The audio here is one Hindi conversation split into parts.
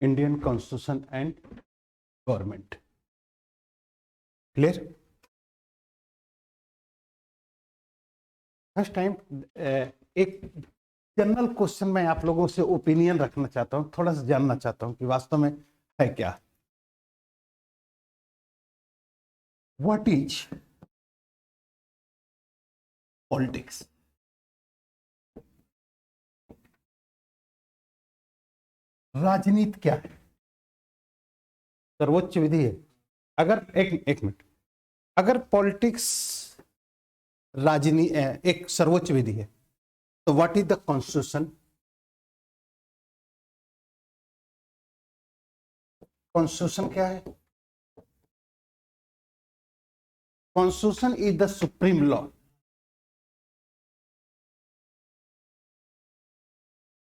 Indian constitution and government. Clear? First time एक जनरल क्वेश्चन में आप लोगों से ओपिनियन रखना चाहता हूं, थोड़ा सा जानना चाहता हूं कि वास्तव में है क्या। What is politics? राजनीति क्या है? सर्वोच्च विधि है। अगर एक मिनट, अगर पॉलिटिक्स राजनीति एक सर्वोच्च विधि है तो what is the constitution? Constitution क्या है? Constitution is the supreme law.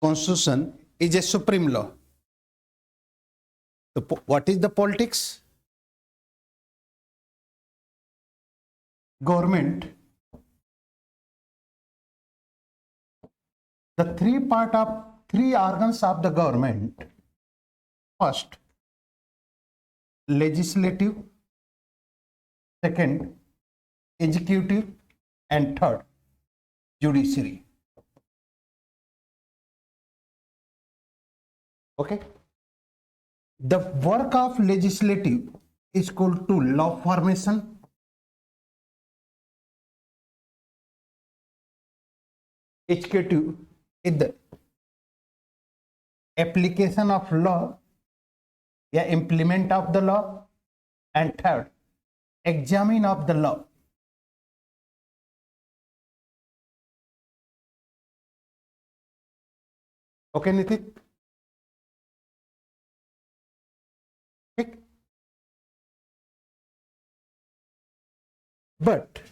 Constitution is a supreme law. तो what is the politics? Government. The three organs of the government. First, legislative. Second, executive. And third, judiciary. Okay. The work of legislative is equal to law formation. Executive is the application of law, या implement of the law, and third, examine of the law. Okay, Nitin? ठीक। But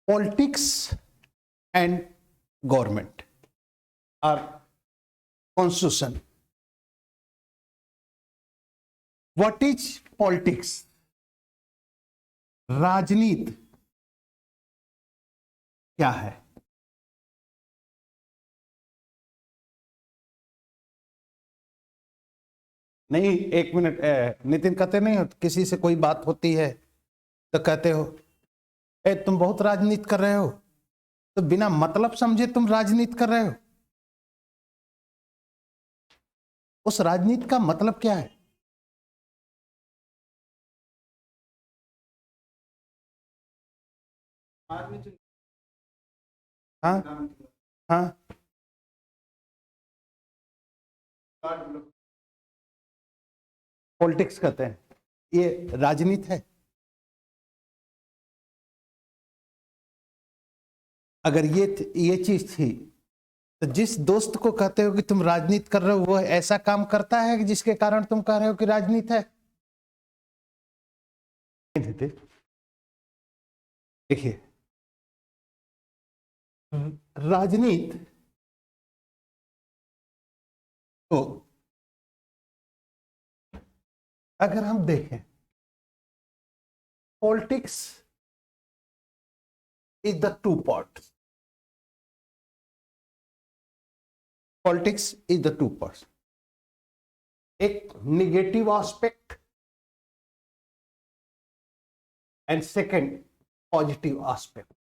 politics and government or constitution. What is politics? राजनीति क्या है? नहीं, एक मिनट, नितिन कहते नहीं हो, किसी से कोई बात होती है तो कहते हो तुम बहुत राजनीति कर रहे हो, तो बिना मतलब समझे तुम राजनीति कर रहे हो। उस राजनीति का मतलब क्या है? हाँ हाँ, पॉलिटिक्स कहते हैं, ये राजनीति है। अगर ये चीज थी तो जिस दोस्त को कहते हो कि तुम राजनीति कर रहे हो वो ऐसा काम करता है कि जिसके कारण तुम कह रहे हो कि राजनीति है। देखिए, राजनीति तो अगर हम देखें, politics is the two part. Politics is the two part, एक negative aspect and second positive aspect.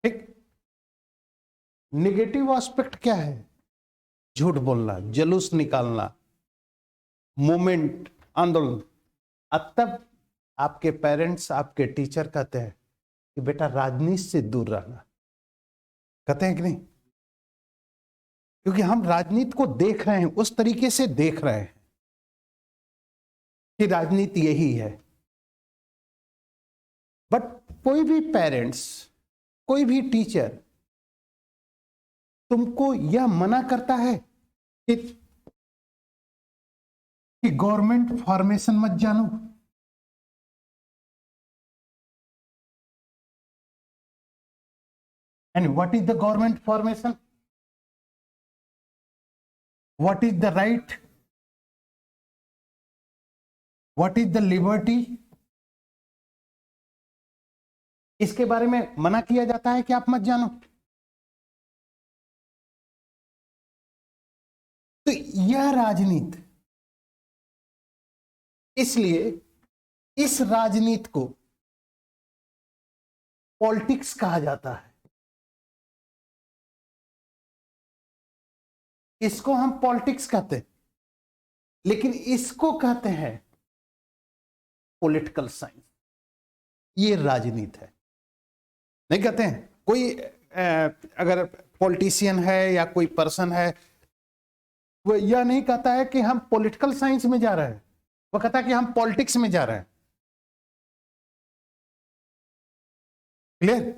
ठीक। निगेटिव एस्पेक्ट क्या है? झूठ बोलना, जुलूस निकालना, मूवमेंट, आंदोलन। अब तब आपके पेरेंट्स, आपके टीचर कहते हैं कि बेटा राजनीति से दूर रहना, कहते हैं कि नहीं? क्योंकि हम राजनीति को देख रहे हैं, उस तरीके से देख रहे हैं कि राजनीति यही है। बट कोई भी पेरेंट्स, कोई भी टीचर तुमको यह मना करता है कि गवर्नमेंट फॉर्मेशन मत जानो। And what is the government formation? What is the right? What is the liberty? इसके बारे में मना किया जाता है कि आप मत जानो। तो यह राजनीति, इसलिए इस राजनीति को पॉलिटिक्स कहा जाता है। इसको हम पॉलिटिक्स कहते हैं, लेकिन इसको कहते हैं पॉलिटिकल साइंस। ये राजनीति है, नहीं कहते हैं। कोई अगर पॉलिटिशियन है या कोई पर्सन है, वो यह नहीं कहता है कि हम पॉलिटिकल साइंस में जा रहे हैं, वो कहता है कि हम पॉलिटिक्स में जा रहे हैं। क्लियर?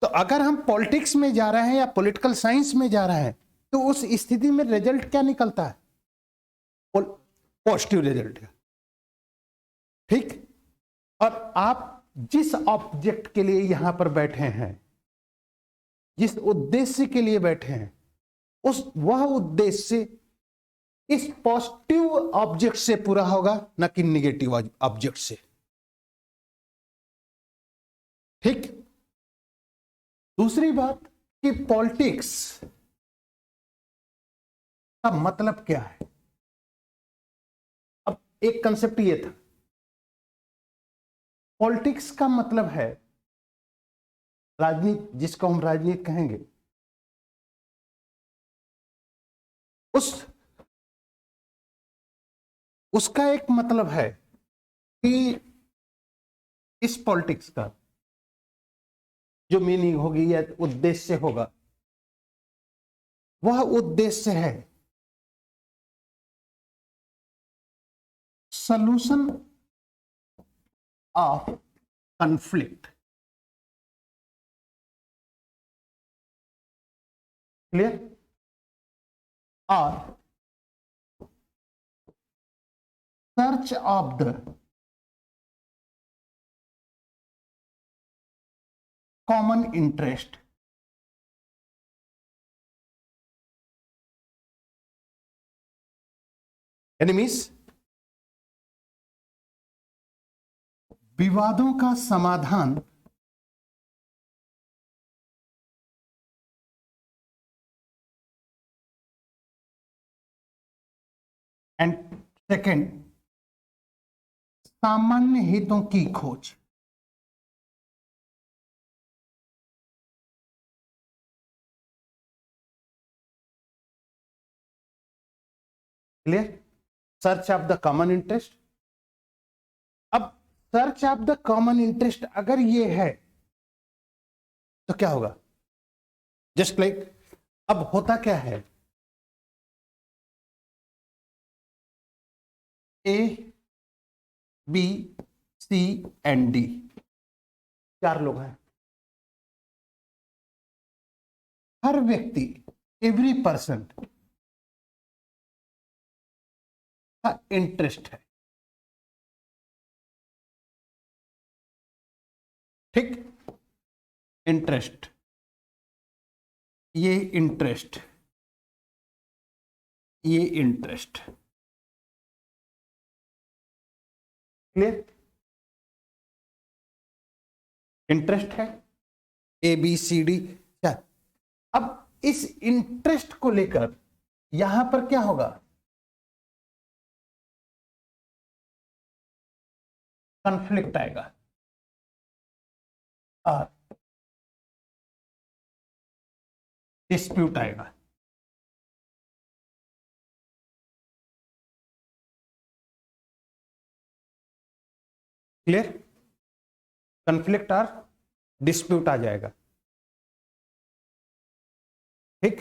तो अगर हम पॉलिटिक्स में जा रहे हैं या पॉलिटिकल साइंस में जा रहे हैं, तो उस स्थिति में रिजल्ट क्या निकलता है? Positive result. ठीक? और आप जिस ऑब्जेक्ट के लिए यहां पर बैठे हैं, जिस उद्देश्य के लिए बैठे हैं, वह उद्देश्य इस पॉजिटिव ऑब्जेक्ट से पूरा होगा, न कि निगेटिव ऑब्जेक्ट से। ठीक? दूसरी बात कि पॉलिटिक्स का मतलब क्या है। अब एक कंसेप्ट ये था, पॉलिटिक्स का मतलब है राजनीति, जिसको हम राजनीति कहेंगे, उसका एक मतलब है कि इस पॉलिटिक्स का जो मीनिंग होगी या उद्देश्य होगा, वह उद्देश्य है सॉल्यूशन ऑफ कॉन्फ्लिक्ट। क्लियर? और search of the common interest. Enemies, विवादों का समाधान एंड सेकंड, सामान्य हितों की खोज। Clear? Search of the common interest. अब search of the common interest अगर ये है तो क्या होगा? जस्ट लाइक, अब होता क्या है, A B C and D, 4 लोग हैं। हर व्यक्ति, एवरी पर्सन का इंटरेस्ट है। ठीक? इंटरेस्ट, ये इंटरेस्ट, ये इंटरेस्ट। क्लियर? इंटरेस्ट है ए बी सी डी। अब इस इंटरेस्ट को लेकर यहां पर क्या होगा? कॉन्फ्लिक्ट आएगा और डिस्प्यूट आएगा। क्लियर? कॉन्फ्लिक्ट और डिस्प्यूट आ जाएगा। ठीक?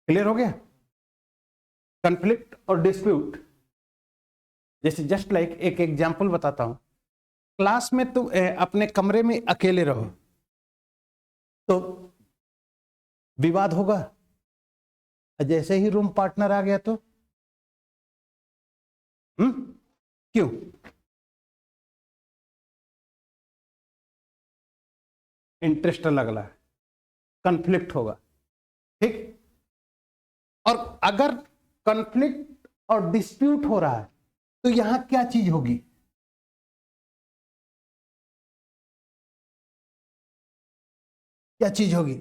क्लियर हो गया? कॉन्फ्लिक्ट और डिस्प्यूट, जैसे जस्ट लाइक एक एग्जांपल बताता हूं। क्लास में तुम अपने कमरे में अकेले रहो तो विवाद होगा, जैसे ही रूम पार्टनर आ गया तो क्यों? इंटरेस्ट अलग है, कॉन्फ्लिक्ट होगा। ठीक? और अगर कॉन्फ्लिक्ट और डिस्प्यूट हो रहा है तो यहां क्या चीज होगी? क्या चीज होगी?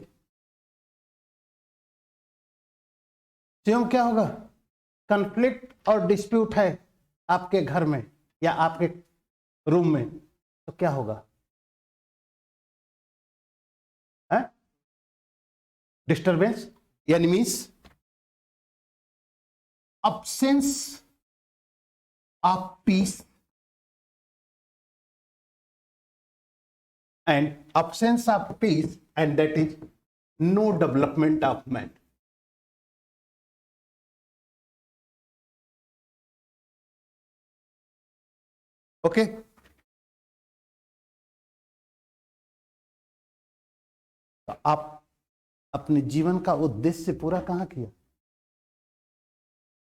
क्यों क्या होगा? कॉन्फ्लिक्ट और डिस्प्यूट है आपके घर में या आपके रूम में, तो क्या होगा? डिस्टरबेंस, यानी means absence of peace and that is no development of man. Okay तो आप अपने जीवन का उद्देश्य पूरा कहां किया?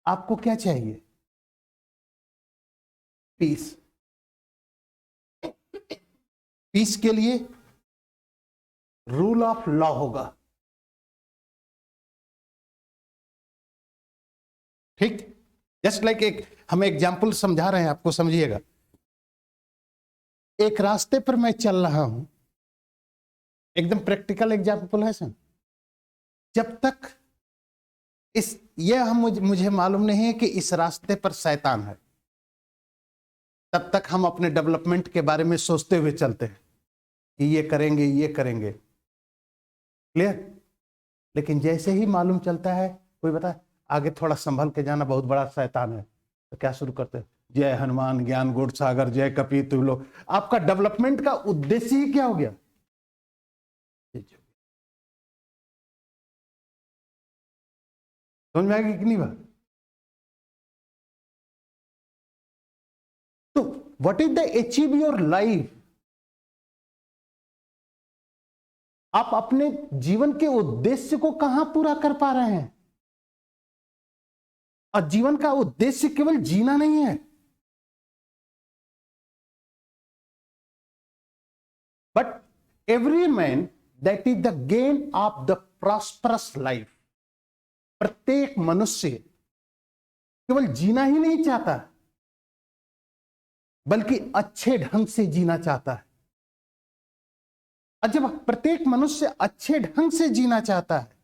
आपको क्या चाहिए? पीस। पीस के लिए रूल ऑफ लॉ होगा, ठीक? जस्ट लाइक एक हम एग्जाम्पल समझा रहे हैं आपको, समझिएगा। एक रास्ते पर मैं चल रहा हूं, एकदम प्रैक्टिकल एग्जाम्पल है सर। जब तक मुझे मालूम नहीं है कि इस रास्ते पर शैतान है, तब तक हम अपने डेवलपमेंट के बारे में सोचते हुए चलते हैं कि ये करेंगे, ये करेंगे, क्लियर? लेकिन जैसे ही मालूम चलता है, कोई बता आगे थोड़ा संभल के जाना, बहुत बड़ा शैतान है, तो क्या शुरू करते हैं? जय हनुमान ज्ञान गुण सागर, जय कपी तुम लोग। आपका डेवलपमेंट का उद्देश्य ही क्या हो गया? समझ में आएगी कि नहीं बात? तो what is the achieve your life? आप अपने जीवन के उद्देश्य को कहां पूरा कर पा रहे हैं? और जीवन का उद्देश्य केवल जीना नहीं है, but every man that is the gain of the prosperous life. प्रत्येक मनुष्य केवल जीना ही नहीं चाहता, बल्कि अच्छे ढंग से जीना चाहता है। और जब प्रत्येक मनुष्य अच्छे ढंग से जीना चाहता है,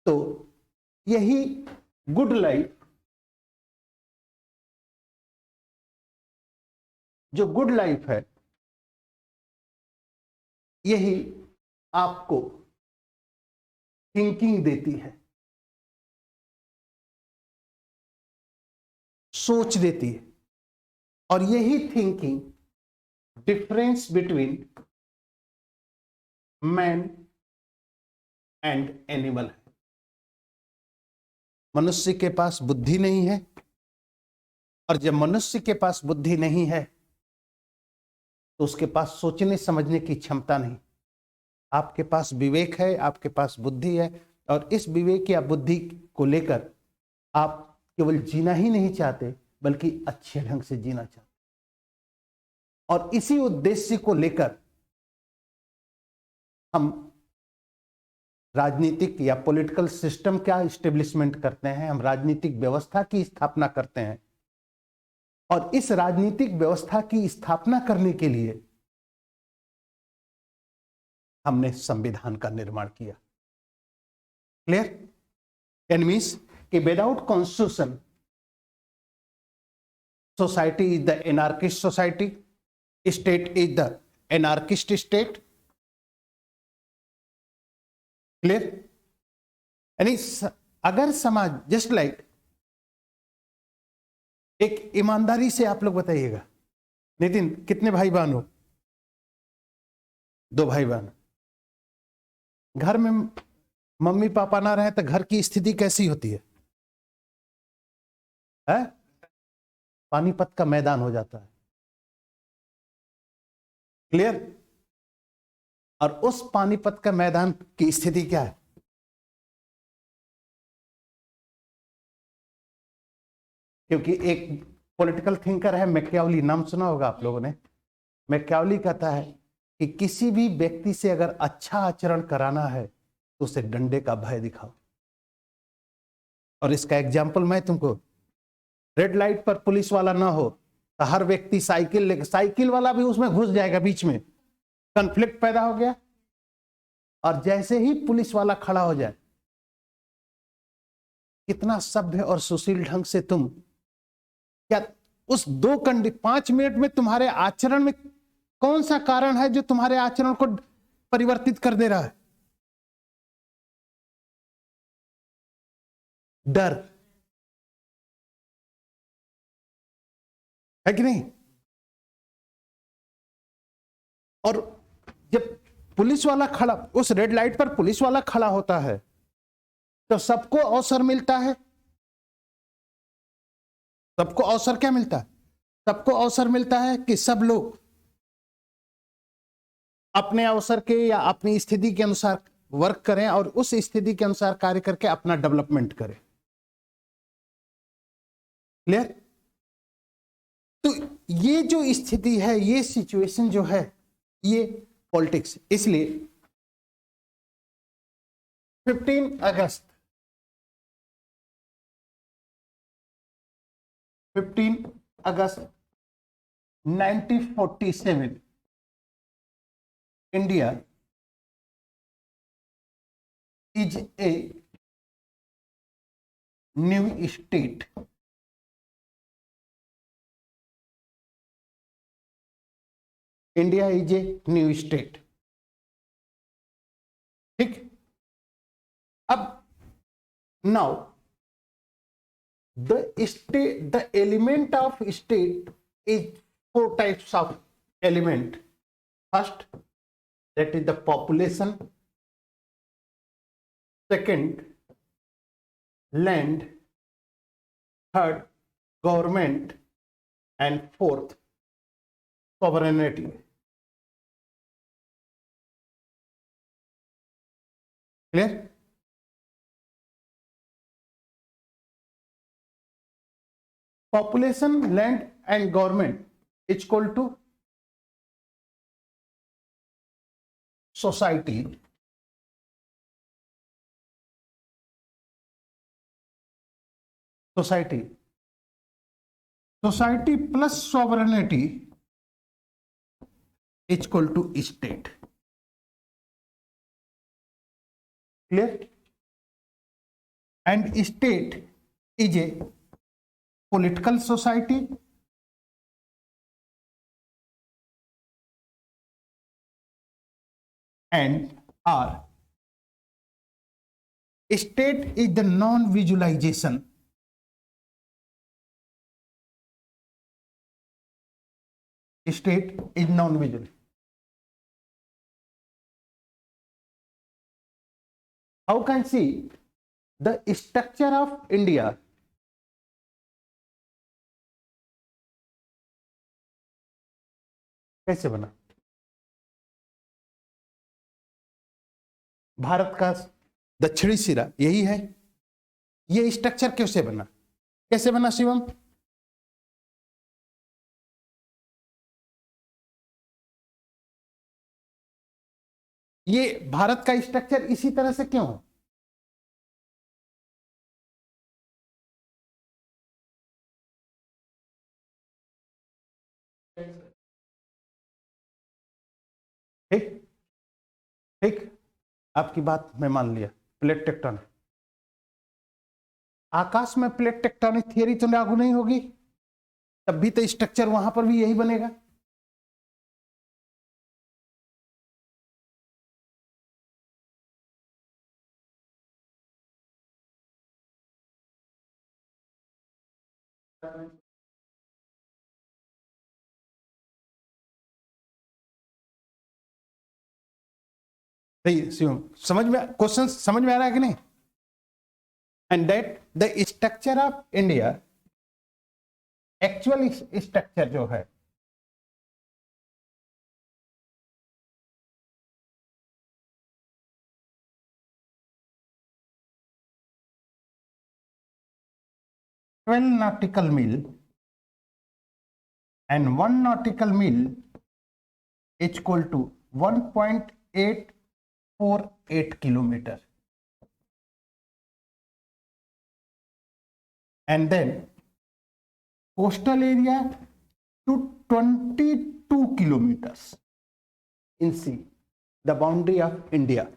तो यही गुड लाइफ, जो गुड लाइफ है, यही आपको थिंकिंग देती है, सोच देती है। और यही thinking difference between man and animal है। मनुष्य के पास बुद्धि नहीं है, और जब मनुष्य के पास बुद्धि नहीं है तो उसके पास सोचने समझने की क्षमता नहीं। आपके पास विवेक है, आपके पास बुद्धि है, और इस विवेक या बुद्धि को लेकर आप केवल जीना ही नहीं चाहते, बल्कि अच्छे ढंग से जीना चाहते। और इसी उद्देश्य को लेकर हम राजनीतिक या पॉलिटिकल सिस्टम का इस्टेब्लिशमेंट करते हैं, हम राजनीतिक व्यवस्था की स्थापना करते हैं। और इस राजनीतिक व्यवस्था की स्थापना करने के लिए हमने संविधान का निर्माण किया। क्लियर? एंड मीन्स कि without constitution society is the anarchist society, state is the anarchist state. Clear? यानी अगर समाज, जस्ट लाइक एक ईमानदारी से आप लोग बताइएगा, नितिन कितने भाई बहन हो? 2 भाई बहन। घर में मम्मी पापा ना रहे तो घर की स्थिति कैसी होती है? पानीपत का मैदान हो जाता है। क्लियर? और उस पानीपत का मैदान की स्थिति क्या है? क्योंकि एक पॉलिटिकल थिंकर है मैकियावेली, नाम सुना होगा आप लोगों ने। मैकियावेली कहता है कि किसी भी व्यक्ति से अगर अच्छा आचरण कराना है तो उसे डंडे का भय दिखाओ। और इसका एग्जाम्पल मैं तुमको, रेड लाइट पर पुलिस वाला ना हो तो हर व्यक्ति साइकिल लेकर, साइकिल वाला भी उसमें घुस जाएगा, बीच में कॉन्फ्लिक्ट पैदा हो गया। और जैसे ही पुलिस वाला खड़ा हो जाए, कितना सभ्य और सुशील ढंग से तुम, क्या उस 5 मिनट में तुम्हारे आचरण में कौन सा कारण है जो तुम्हारे आचरण को परिवर्तित कर दे रहा है? डर है कि नहीं? और जब पुलिस वाला खड़ा, उस रेड लाइट पर पुलिस वाला खड़ा होता है, तो सबको अवसर मिलता है। सबको अवसर क्या मिलता है? सबको अवसर मिलता है कि सब लोग अपने अवसर के या अपनी स्थिति के अनुसार वर्क करें और उस स्थिति के अनुसार कार्य करके अपना डेवलपमेंट करें। क्लियर? तो ये जो स्थिति है, ये सिचुएशन जो है, ये पॉलिटिक्स। इसलिए 15 अगस्त 1947 India is a new state. India is a new state. ठीक। अब now the element of state is 4 types of element. First, that is the population. Second, land. Third, government. And fourth, sovereignty. Clear? Population, land and government is equal to society. Society plus sovereignty is equal to state. Clear? And state is a political society and state is the non-visualization. State is non-visual. How can see the structure of India? कैसे बना? भारत का दक्षिणी सिरा यही है। ये स्ट्रक्चर कैसे बना? कैसे बना शिवम? ये भारत का स्ट्रक्चर इसी तरह से क्यों है? ठीक ठीक, आपकी बात मैं मान लिया। प्लेट टेक्टोनिक, आकाश में प्लेट टेक्टोनिक थियरी तो लागू नहीं होगी, तब भी तो स्ट्रक्चर वहां पर भी यही बनेगा। समझ में, क्वेश्चन समझ में आ रहा है कि नहीं? And that the structure of India, actual structure जो है, twelve nautical mile and 1 nautical mile is equal to 1.848 kilometer. And then coastal area to 22 kilometers in sea, the boundary of India.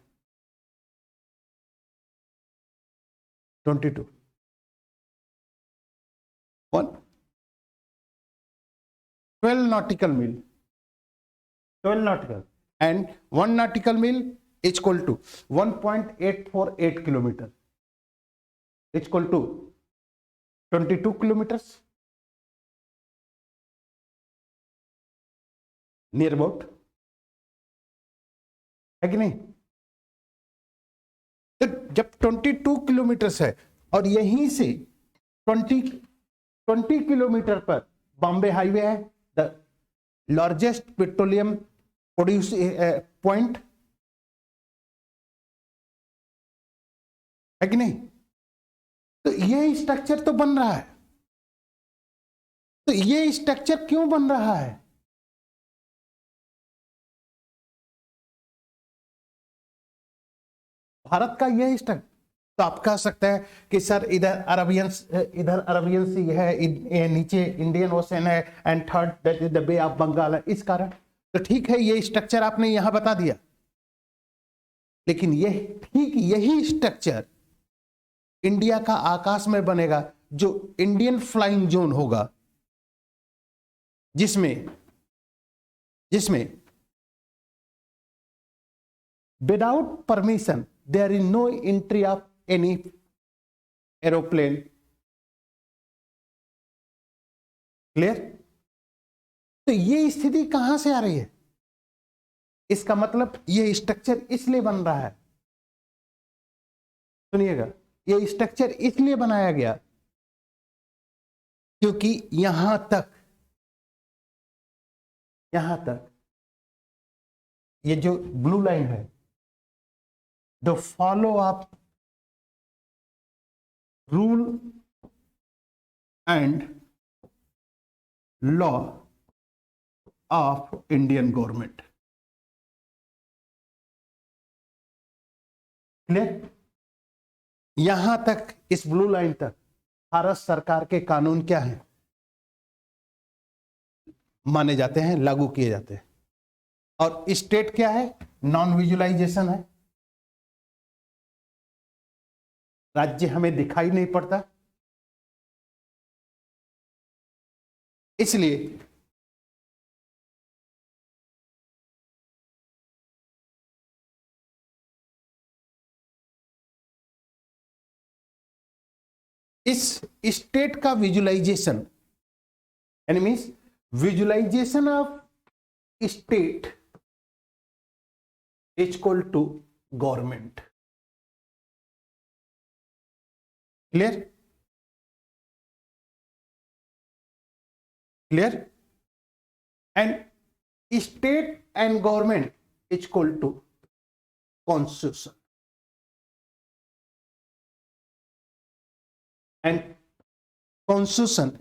22. 12 nautical mil. 12 nautical. And 1 nautical mil is equal to 1.848 kilometer. It's equal to 22 kilometers. Near about. है कि नहीं? तो जब 22 किलोमीटर है और यहीं से 20 किलोमीटर पर बॉम्बे हाईवे है, the largest petroleum produce point, है कि नहीं? तो ये स्ट्रक्चर तो बन रहा है। तो ये स्ट्रक्चर क्यों बन रहा है? भारत का यह स्ट्रक्चर, तो आप कह सकते हैं कि सर इधर अरबियन सी है, नीचे इंडियन ओशन है, and third that is the Bay of Bengal है, इस कारण। तो ठीक है, ये स्ट्रक्चर आपने यहां बता दिया, लेकिन यह ठीक यही स्ट्रक्चर इंडिया का आकाश में बनेगा, जो इंडियन फ्लाइंग जोन होगा, जिसमें without permission there is no entry of any aeroplane. Clear? तो ये स्थिति कहां से आ रही है? इसका मतलब ये स्ट्रक्चर इसलिए बन रहा है, सुनिएगा, ये स्ट्रक्चर इसलिए बनाया गया क्योंकि यहां तक ये जो ब्लू लाइन है, the follow up rule and law of Indian government. Clear? यहां तक, इस ब्लू लाइन तक भारत सरकार के कानून क्या हैं? माने जाते हैं, लागू किए जाते हैं। और स्टेट क्या है? नॉन विजुअलाइजेशन है, राज्य हमें दिखाई नहीं पड़ता। इसलिए इस स्टेट का विजुअलाइजेशन, यानी means visualisation of state is equal to government. Clear? Clear? And state and government is equal to constitution, and constitution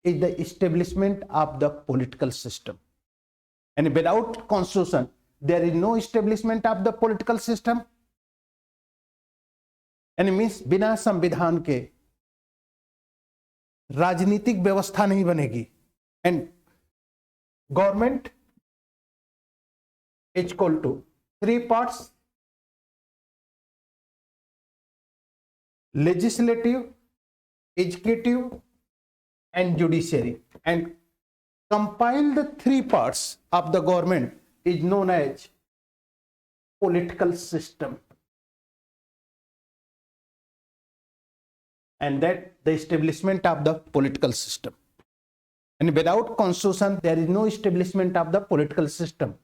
is the establishment of the political system, and without constitution there is no establishment of the political system, and means बिना संविधान के राजनीतिक व्यवस्था नहीं बनेगी। And government is equal to 3 parts, legislative, executive and judiciary, and compile the 3 parts of the government is known as political system, and that the establishment of the political system, and without constitution there is no establishment of the political system.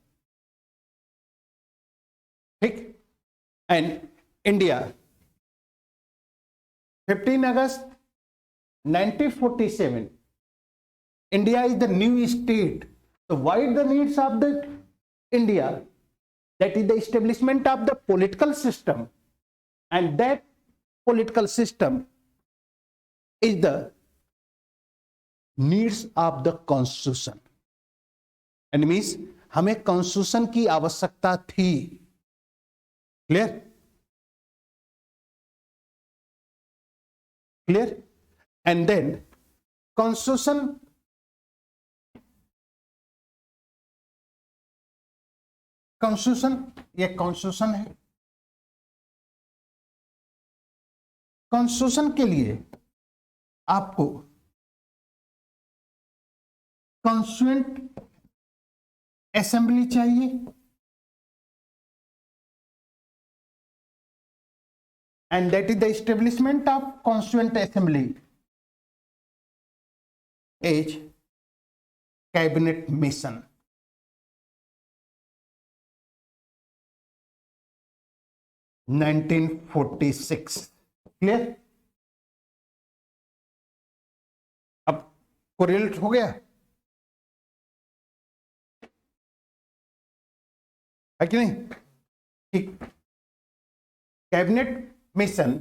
ठीक? and India 15 August 1947, India is the new state. So why the needs of the India? That is the establishment of the political system, and that political system is the needs of the constitution, and means हमें constitution की आवश्यकता थी। Clear? Clear? And then constitution ये कॉन्स्टिट्यूशन है। कॉन्स्टिट्यूशन के लिए आपको कॉन्स्टिट्यूएंट असेंबली चाहिए, and that is the establishment of constituent assembly is cabinet mission. (1946) clear? अब कोरिलेट हो गया है कि नहीं? ठीक। कैबिनेट मिशन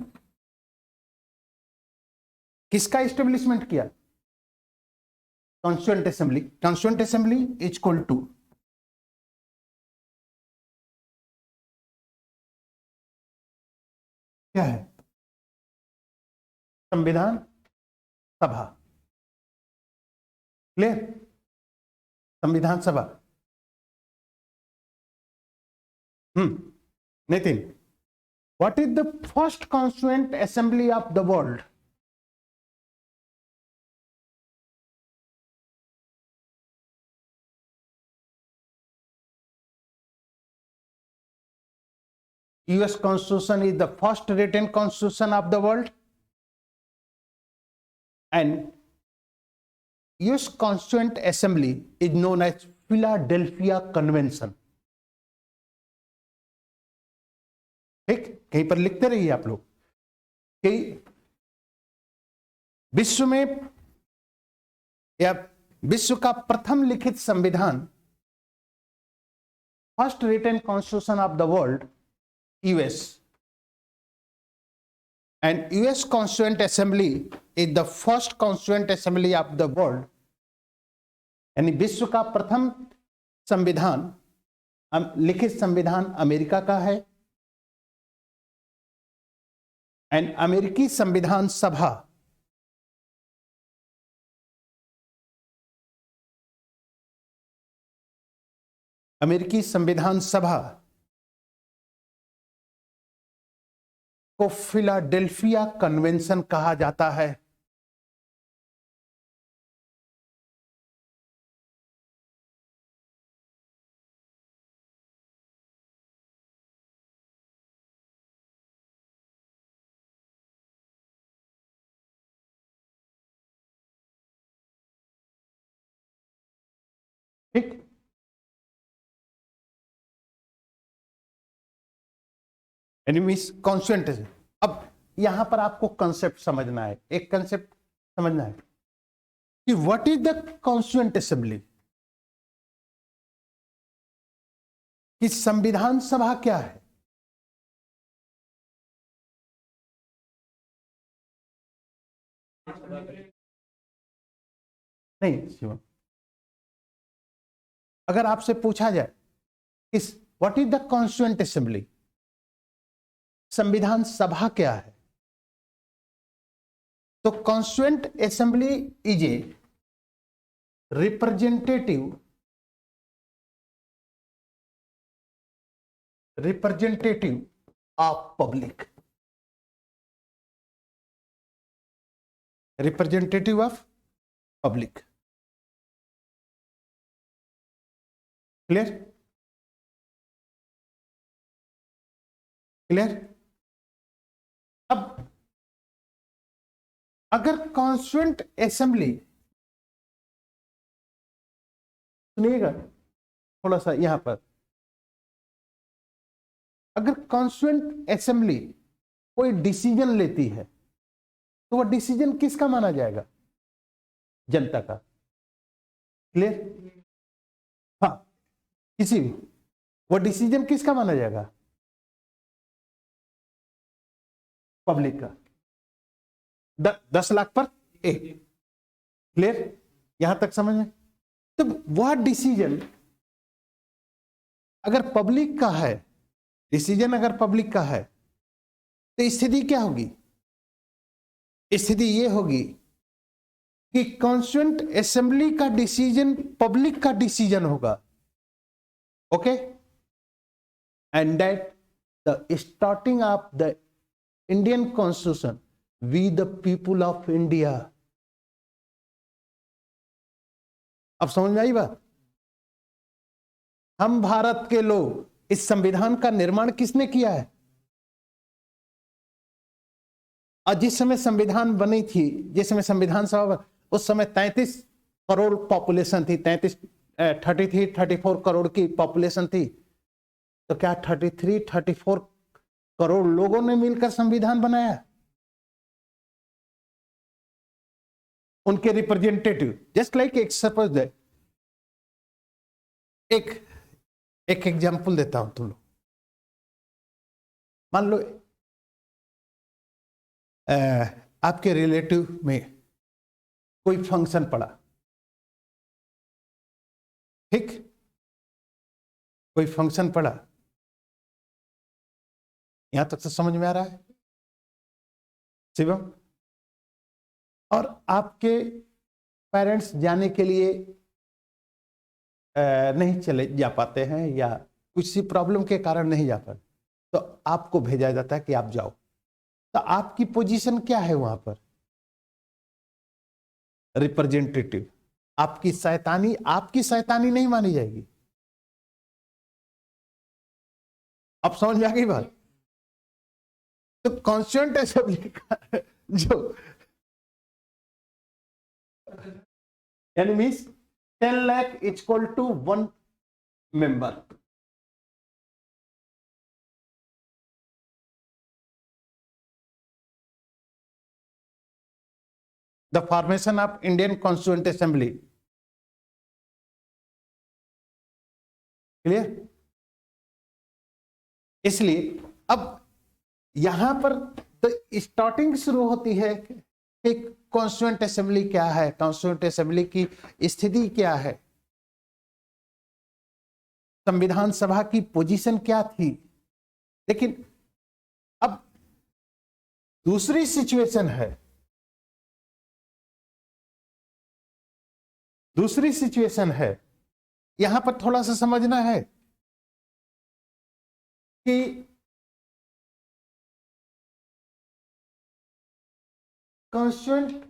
किसका एस्टेब्लिशमेंट किया? Constituent assembly. Constituent assembly is equal to क्या है? संविधान सभा। क्लियर? संविधान सभा। Nitin, what is the first constituent assembly of the world? US Constitution is the first written constitution of the world, and US Constituent Assembly is known as Philadelphia Convention. ठीक, कहीं पर लिखते रहिए आप लोग कि विश्व में या विश्व का प्रथम लिखित संविधान, first written constitution of the world, US, and US constituent assembly is the first constituent assembly of the world. यानी विश्व का प्रथम संविधान, लिखित संविधान अमेरिका का है, एंड अमेरिकी संविधान सभा को फिलाडेल्फिया कन्वेंशन कहा जाता है। ठीक, एनिमीज कॉन्स्टिट्यूएंट। अब यहां पर आपको कंसेप्ट समझना है, एक कंसेप्ट समझना है कि what is the constituent assembly, कि संविधान सभा क्या है। नहीं शिवम, अगर आपसे पूछा जाए कि what is the constituent assembly, संविधान सभा क्या है, तो constituent assembly is a representative of public, representative of public. Clear? Clear? अब अगर कॉन्स्टिट्यूएंट असेंबली, सुनिएगा थोड़ा सा यहां पर, अगर कॉन्स्टिट्यूएंट असेंबली कोई डिसीजन लेती है तो वह डिसीजन किसका माना जाएगा? जनता का। क्लियर? हाँ, किसी भी, वो डिसीजन किसका माना जाएगा? पब्लिक का। 10 लाख पर एक। क्लियर? यहां तक समझ में? तो वह डिसीजन अगर पब्लिक का है, डिसीजन अगर पब्लिक का है, तो स्थिति क्या होगी? स्थिति यह होगी कि कॉन्स्टिट्यूएंट असेंबली का डिसीजन पब्लिक का डिसीजन होगा, okay, and that the starting of the Indian constitution, we the people of India. अब समझ में आई बात? हम भारत के लोग, इस संविधान का निर्माण किसने किया है? और जिस समय संविधान बनी थी, जिस समय संविधान सभा, उस समय 33 करोड़ पॉपुलेशन थी, 34 करोड़ की पॉपुलेशन थी। तो क्या 34 करोड़ लोगों ने मिलकर संविधान बनाया? उनके रिप्रेजेंटेटिव, जस्ट लाइक एक सपोज दैट, एक एग्जांपल देता हूं तुम लोग। मान लो आपके रिलेटिव में कोई फंक्शन पड़ा, ठीक, कोई फंक्शन पड़ा, यहां तक तो समझ में आ रहा है शिवम? और आपके पेरेंट्स जाने के लिए नहीं चले जा पाते हैं, या किसी प्रॉब्लम के कारण नहीं जा पाते, तो आपको भेजा जाता है कि आप जाओ। तो आपकी पोजीशन क्या है वहां पर? रिप्रेजेंटेटिव। आपकी शैतानी नहीं मानी जाएगी। अब समझ में आ गई बात? तो कॉन्स्टिट्यूएंट असेंबली का जो यानी means 10 lakh equal to 1 member. The formation of Indian constituent assembly, clear? इसलिए अब यहां पर तो स्टार्टिंग शुरू होती है कि कॉन्स्टिट्यूएंट असेंबली क्या है, कॉन्स्टिट्यूएंट असेंबली की स्थिति क्या है, संविधान सभा की पोजीशन क्या थी। लेकिन अब दूसरी सिचुएशन है, यहां पर थोड़ा सा समझना है कि constituent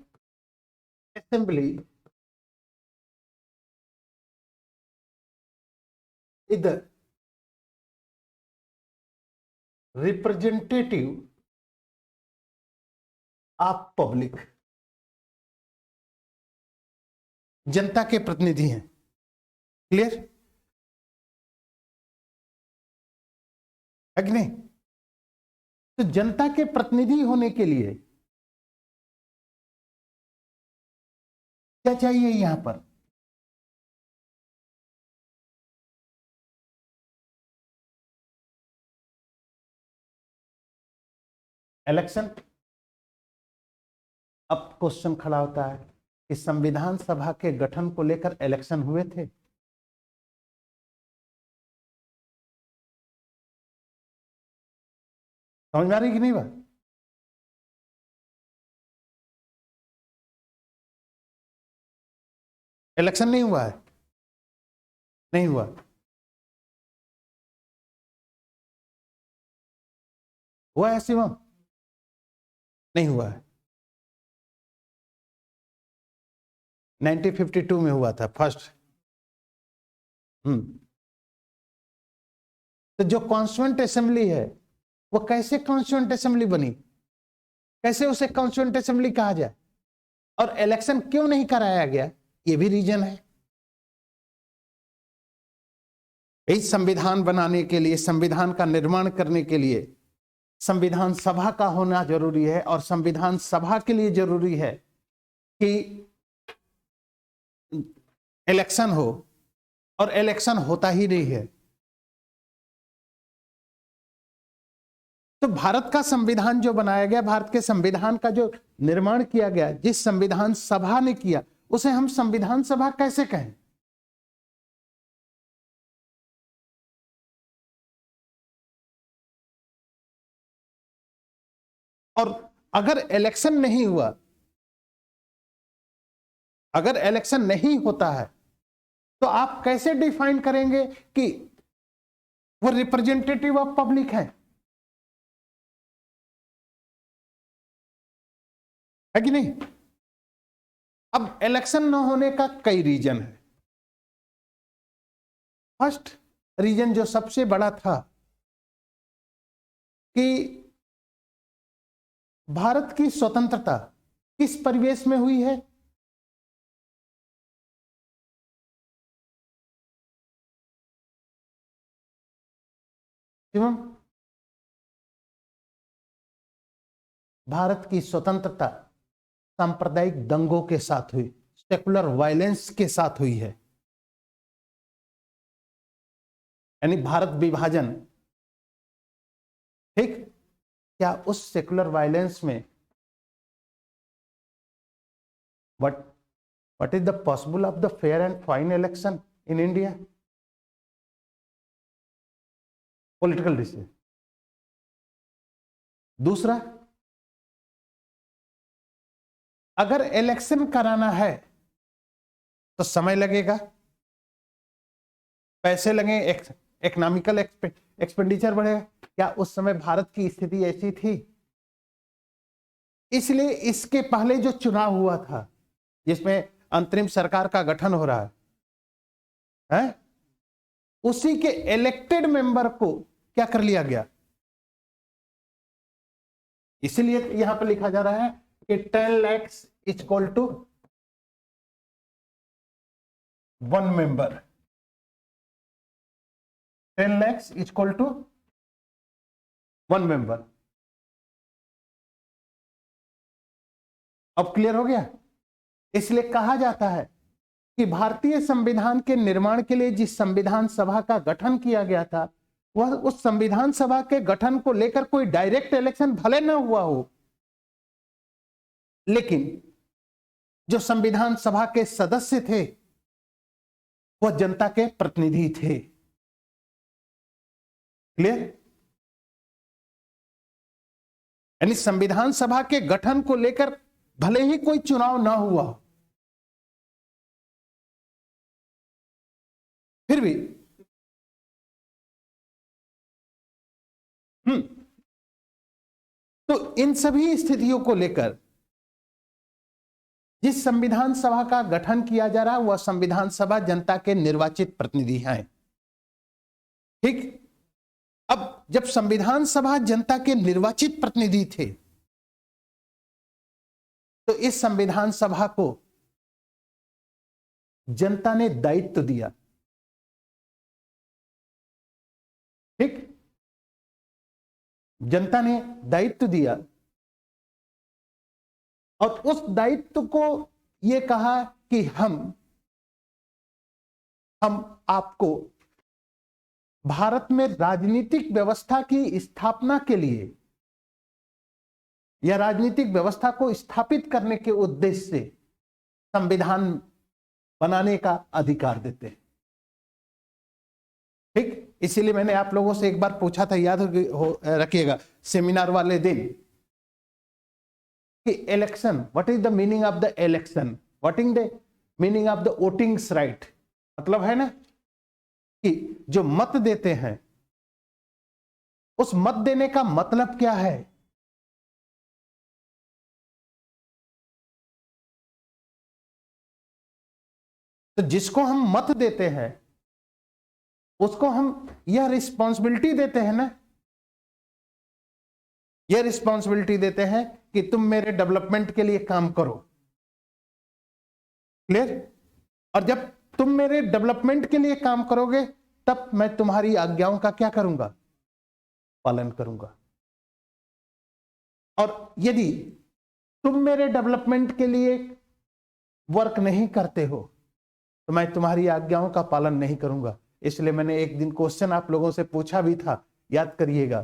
assembly is the representative of public, जनता के प्रतिनिधि हैं, क्लियर है कि नहीं? तो जनता के प्रतिनिधि होने के लिए क्या चाहिए यहां पर? इलेक्शन। अब क्वेश्चन खड़ा होता है कि संविधान सभा के गठन को लेकर इलेक्शन हुए थे? समझ में आ रही कि नहीं बात? इलेक्शन नहीं हुआ है, नहीं हुआ। हुआ है शिवम? नहीं हुआ है। 1952 में हुआ था फर्स्ट। तो जो कॉन्स्टिट्यूएंट असेंबली है वो कैसे कॉन्स्टिट्यूएंट असेंबली बनी, कैसे उसे कॉन्स्टिट्यूएंट असेंबली कहा जाए, और इलेक्शन क्यों नहीं कराया गया, ये भी रीजन है। इस संविधान बनाने के लिए, संविधान का निर्माण करने के लिए संविधान सभा का होना जरूरी है, और संविधान सभा के लिए जरूरी है कि इलेक्शन हो, और इलेक्शन होता ही नहीं है। तो भारत का संविधान जो बनाया गया, भारत के संविधान का जो निर्माण किया गया, जिस संविधान सभा ने किया, उसे हम संविधान सभा कैसे कहें? और अगर इलेक्शन नहीं हुआ अगर इलेक्शन नहीं होता है तो आप कैसे डिफाइन करेंगे कि वो रिप्रेजेंटेटिव ऑफ पब्लिक है कि नहीं? अब इलेक्शन न होने का कई रीजन है। फर्स्ट रीजन जो सबसे बड़ा था कि भारत की स्वतंत्रता किस परिवेश में हुई है? शिवम, भारत की स्वतंत्रता सांप्रदायिक दंगों के साथ हुई, सेकुलर वायलेंस के साथ हुई है। यानी भारत विभाजन, ठीक? क्या उस सेकुलर वायलेंस में what is the possible of the fair and fine election in India? Political decision. दूसरा, अगर इलेक्शन कराना है तो समय लगेगा, पैसे लगे, इकोनॉमिकल एक्सपेंडिचर बढ़ेगा। क्या उस समय भारत की स्थिति ऐसी थी? इसलिए इसके पहले जो चुनाव हुआ था जिसमें अंतरिम सरकार का गठन हो रहा है, उसी के इलेक्टेड मेंबर को क्या कर लिया गया? इसीलिए यहां पर लिखा जा रहा है कि 10 lakhs is equal to 1 member. 10 lakhs is equal to 1 member. अब क्लियर हो गया? इसलिए कहा जाता है कि भारतीय संविधान के निर्माण के लिए जिस संविधान सभा का गठन किया गया था, वह उस संविधान सभा के गठन को लेकर कोई डायरेक्ट इलेक्शन भले न हुआ हो, लेकिन जो संविधान सभा के सदस्य थे वह जनता के प्रतिनिधि थे। क्लियर? यानी संविधान सभा के गठन को लेकर भले ही कोई चुनाव ना हुआ, फिर भी तो इन सभी स्थितियों को लेकर जिस संविधान सभा का गठन किया जा रहा है वह संविधान सभा जनता के निर्वाचित प्रतिनिधि हैं। ठीक? अब जब संविधान सभा जनता के निर्वाचित प्रतिनिधि थे तो इस संविधान सभा को जनता ने दायित्व दिया। ठीक? जनता ने दायित्व दिया और उस दायित्व को यह कहा कि हम आपको भारत में राजनीतिक व्यवस्था की स्थापना के लिए या राजनीतिक व्यवस्था को स्थापित करने के उद्देश्य से संविधान बनाने का अधिकार देते हैं। ठीक? इसीलिए मैंने आप लोगों से एक बार पूछा था, याद रखिएगा सेमिनार वाले दिन, कि election, what is the meaning of the election, what is the meaning of the votings right. मतलब है ना कि जो मत देते हैं उस मत देने का मतलब क्या है? तो जिसको हम मत देते हैं उसको हम यह रिस्पॉन्सिबिलिटी देते हैं ना, यह रिस्पॉन्सिबिलिटी देते हैं कि तुम मेरे डेवलपमेंट के लिए काम करो। क्लियर? और जब तुम मेरे डेवलपमेंट के लिए काम करोगे तब मैं तुम्हारी आज्ञाओं का क्या करूंगा? पालन करूंगा। और यदि तुम मेरे डेवलपमेंट के लिए वर्क नहीं करते हो तो मैं तुम्हारी आज्ञाओं का पालन नहीं करूंगा। इसलिए मैंने एक दिन क्वेश्चन आप लोगों से पूछा भी था, याद करिएगा,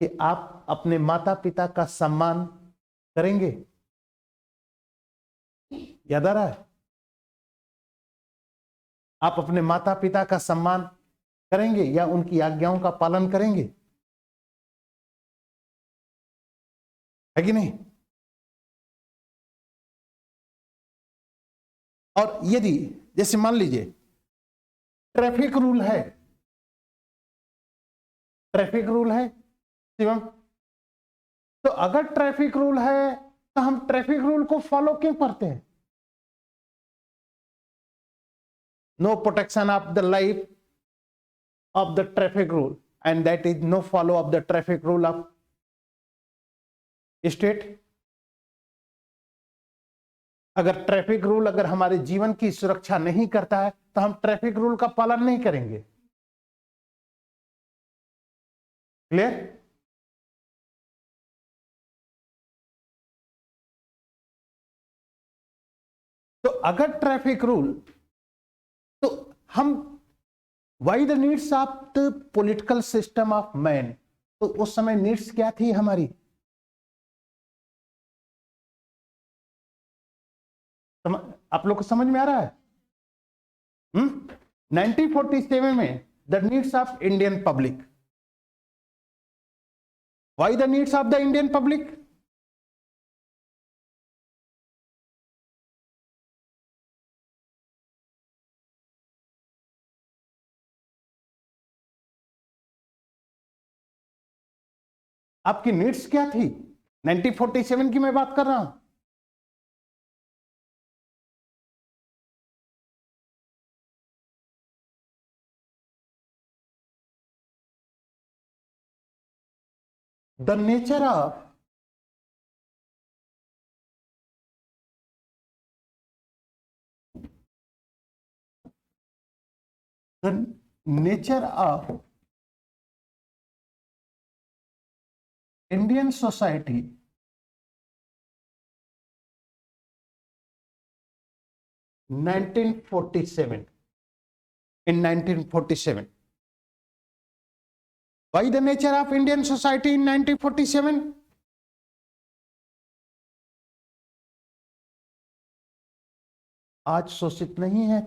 कि आप अपने माता पिता का सम्मान करेंगे? याद आ रहा है? आप अपने माता पिता का सम्मान करेंगे या उनकी आज्ञाओं का पालन करेंगे? है कि नहीं? और यदि जैसे मान लीजिए ट्रैफिक रूल है, ट्रैफिक रूल है शिवम, तो अगर ट्रैफिक रूल है तो हम ट्रैफिक रूल को फॉलो क्यों करते हैं? No protection of the life of the traffic rule and that is no follow of the traffic rule of state. अगर ट्रैफिक रूल अगर हमारे जीवन की सुरक्षा नहीं करता है तो हम ट्रैफिक रूल का पालन नहीं करेंगे। क्लियर? तो अगर ट्रैफिक रूल, तो हम why the needs of the political system of man, तो उस समय नीड्स क्या थी हमारी? आप लोग को समझ में आ रहा है? 1947 में the needs of Indian public, why the needs of the Indian public? आपकी नीड्स क्या थी? 1947 की मैं बात कर रहा हूं। The nature of the nature of Indian society in 1947. Why the nature of Indian society in 1947? आज शोषित नहीं है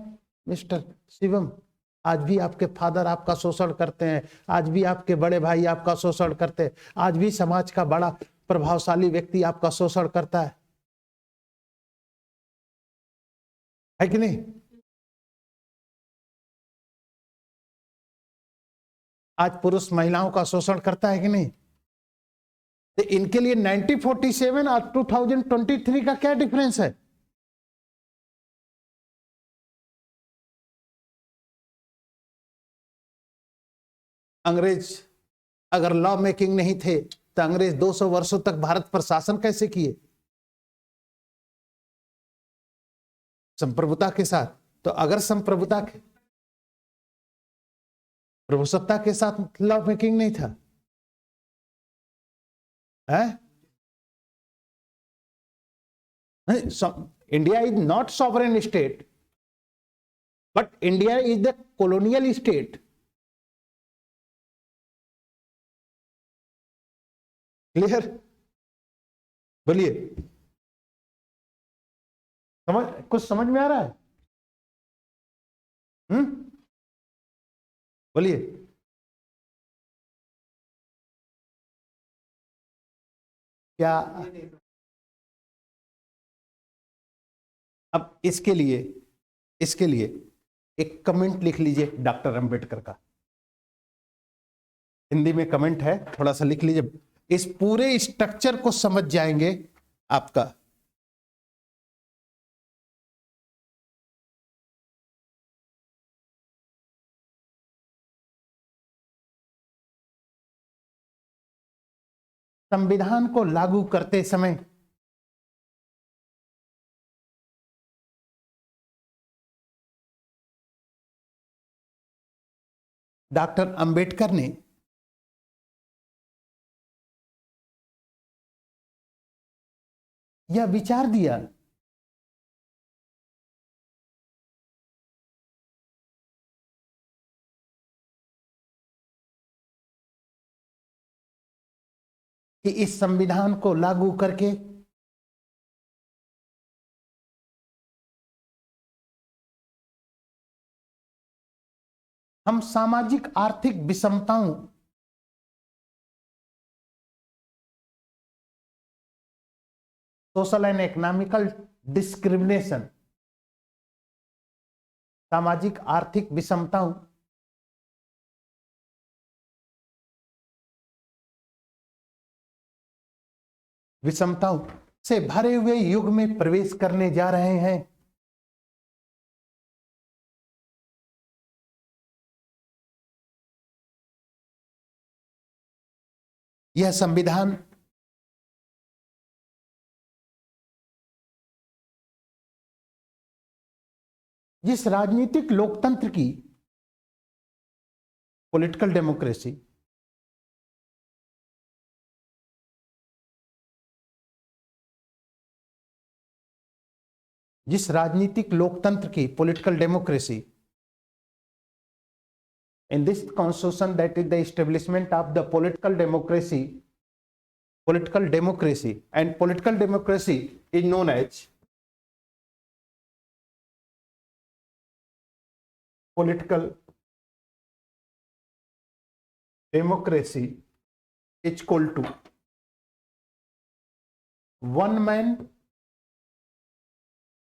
मिस्टर शिवम, आज भी आपके फादर आपका शोषण करते हैं, आज भी आपके बड़े भाई आपका शोषण करते हैं, आज भी समाज का बड़ा प्रभावशाली व्यक्ति आपका शोषण करता है कि नहीं? आज पुरुष महिलाओं का शोषण करता है कि नहीं? तो इनके लिए 1947 और 2023 का क्या डिफरेंस है? अंग्रेज अगर लॉ मेकिंग नहीं थे तो अंग्रेज 200 वर्षों तक भारत पर शासन कैसे किए? संप्रभुता के साथ। तो अगर संप्रभुता के प्रभुसत्ता के साथ लॉ मेकिंग नहीं था है? India is not sovereign state but India is the colonial state. Clear? बोलिए, कुछ समझ में आ रहा है? बोलिए। क्या अब इसके लिए एक कमेंट लिख लीजिए डॉक्टर अंबेडकर का, हिंदी में कमेंट है, थोड़ा सा लिख लीजिए, इस पूरे स्ट्रक्चर को समझ जाएंगे आपका। संविधान को लागू करते समय डॉक्टर अंबेडकर ने यह विचार दिया कि इस संविधान को लागू करके हम सामाजिक आर्थिक विषमताओं सोशल एंड इकोनॉमिकल डिस्क्रिमिनेशन सामाजिक आर्थिक विषमताओं विषमताओं से भरे हुए युग में प्रवेश करने जा रहे हैं। यह संविधान जिस राजनीतिक लोकतंत्र की पॉलिटिकल डेमोक्रेसी जिस राजनीतिक लोकतंत्र की political democracy in this constitution, that is the establishment of the political democracy and political democracy is known as political democracy is equal to one man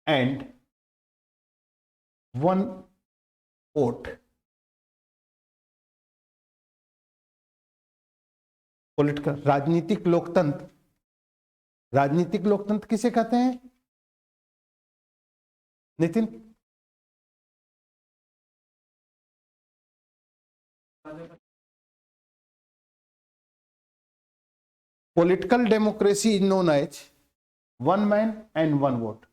and one vote। Political राजनीतिक लोकतंत्र किसे कहते हैं Nitin? Political democracy is known as one man and one vote.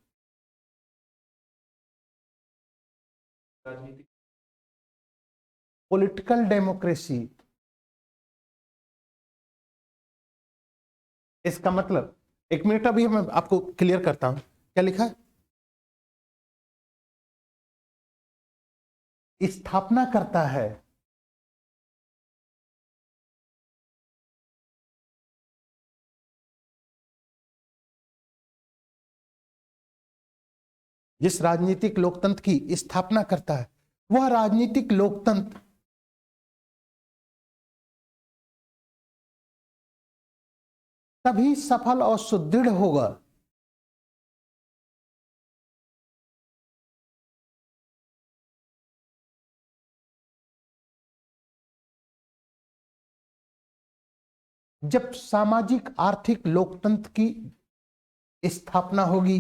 Political democracy, इसका मतलब, एक मिनट अभी मैं आपको क्लियर करता हूं। क्या लिखा है? स्थापना करता है जिस राजनीतिक लोकतंत्र की स्थापना करता है वह राजनीतिक लोकतंत्र तभी सफल और सुदृढ़ होगा जब सामाजिक आर्थिक लोकतंत्र की स्थापना होगी।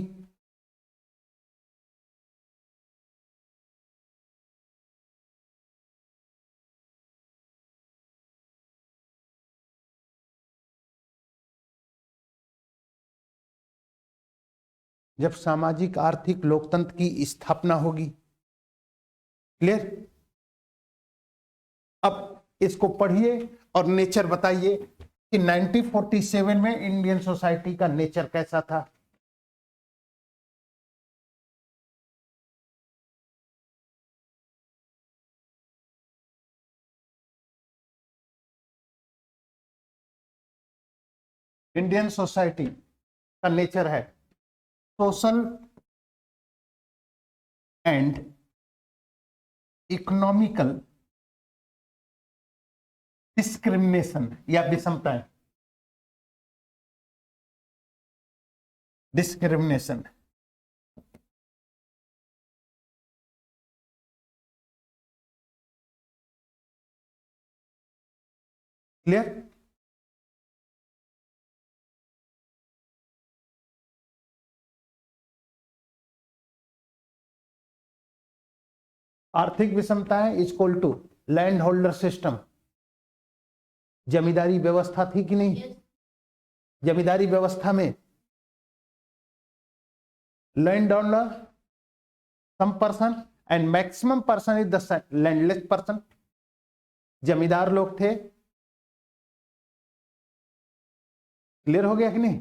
जब सामाजिक आर्थिक लोकतंत्र की स्थापना होगी। क्लियर? अब इसको पढ़िए और नेचर बताइए कि 1947 में इंडियन सोसाइटी का नेचर कैसा था। इंडियन सोसाइटी का नेचर है सोशल एंड इकोनॉमिकल डिस्क्रिमिनेशन या विषमताएं। Discrimination clear? आर्थिक विषमताएं equal to land holder system. जमींदारी व्यवस्था थी कि नहीं? जमींदारी व्यवस्था में land owner some person and maximum person is the landless person. जमींदार लोग थे। क्लियर हो गया कि नहीं?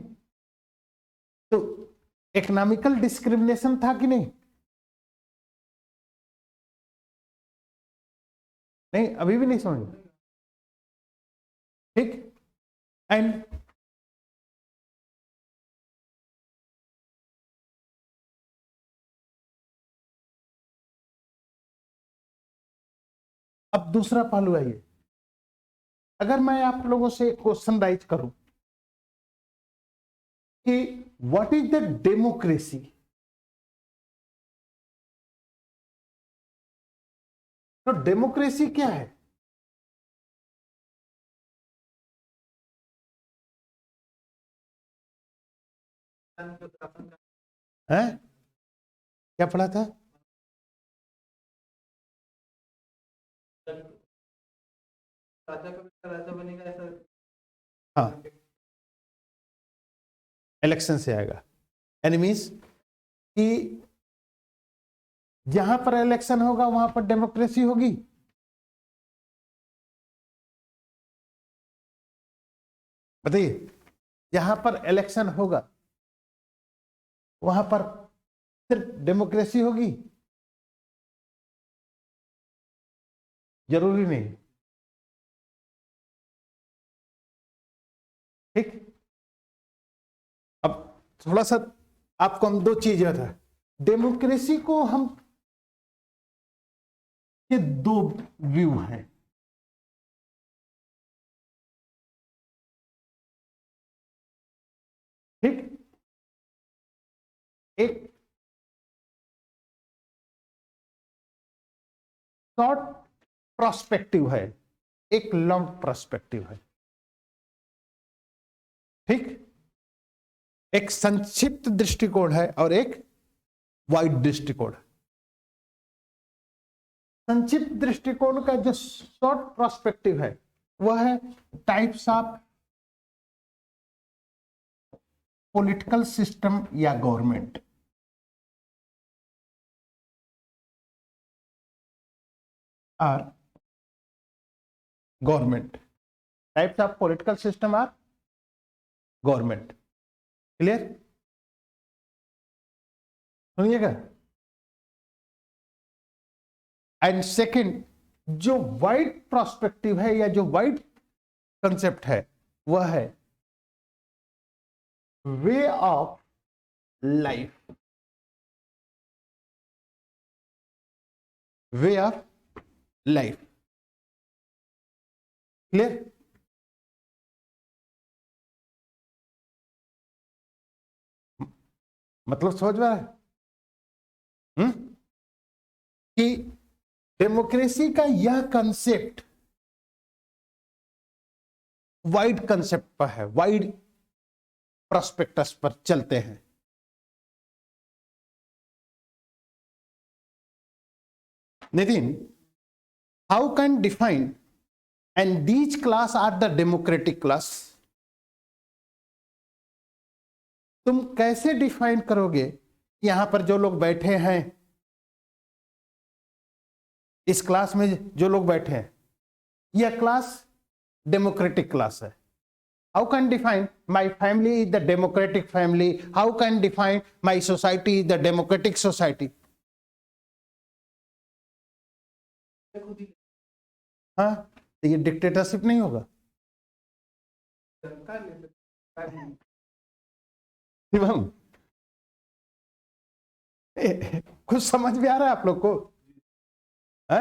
तो इकोनॉमिकल डिस्क्रिमिनेशन था कि नहीं? नहीं, अभी भी नहीं समझ। ठीक। एंड अब दूसरा पहलू है ये। अगर मैं आप लोगों से क्वेश्चन राइज करूं कि व्हाट इज द डेमोक्रेसी, तो डेमोक्रेसी क्या है? हैं? क्या पढ़ा था? राजा बनेगा ऐसा? हाँ, इलेक्शन से आएगा। यानी मीन्स कि जहां पर इलेक्शन होगा वहां पर डेमोक्रेसी होगी। बताइए, जहां पर इलेक्शन होगा वहां पर सिर्फ डेमोक्रेसी होगी? जरूरी नहीं। ठीक, अब थोड़ा सा आपको हम दो चीजें था। डेमोक्रेसी को हम, ये दो व्यू हैं। ठीक, एक शॉर्ट प्रोस्पेक्टिव है, एक लॉन्ग प्रोस्पेक्टिव है। ठीक, एक संक्षिप्त दृष्टिकोण है और एक वाइड दृष्टिकोण है। संक्षिप्त दृष्टिकोण का जो शॉर्ट प्रोस्पेक्टिव है वह है टाइप्स ऑफ पॉलिटिकल सिस्टम या गवर्नमेंट। और government, types of political system are government. Clear? सुनिएगा। एंड सेकंड, जो वाइड प्रोस्पेक्टिव है या जो वाइड कंसेप्ट है वह है way of life. Way of life. Clear? मतलब समझ में आ रहा है? कि डेमोक्रेसी का यह कंसेप्ट वाइड कंसेप्ट पर है, वाइड प्रोस्पेक्टस पर चलते हैं। Nitin, how can define and these class are the democratic class? तुम कैसे डिफाइन करोगे यहां पर जो लोग बैठे हैं, इस क्लास में जो लोग बैठे हैं, यह क्लास डेमोक्रेटिक क्लास है? How can define my family is the democratic family? How can define my society is the democratic society? हाँ, तो ये डिक्टेटरशिप नहीं होगा? शिवम, कुछ समझ में आ रहा है आप लोग को? है?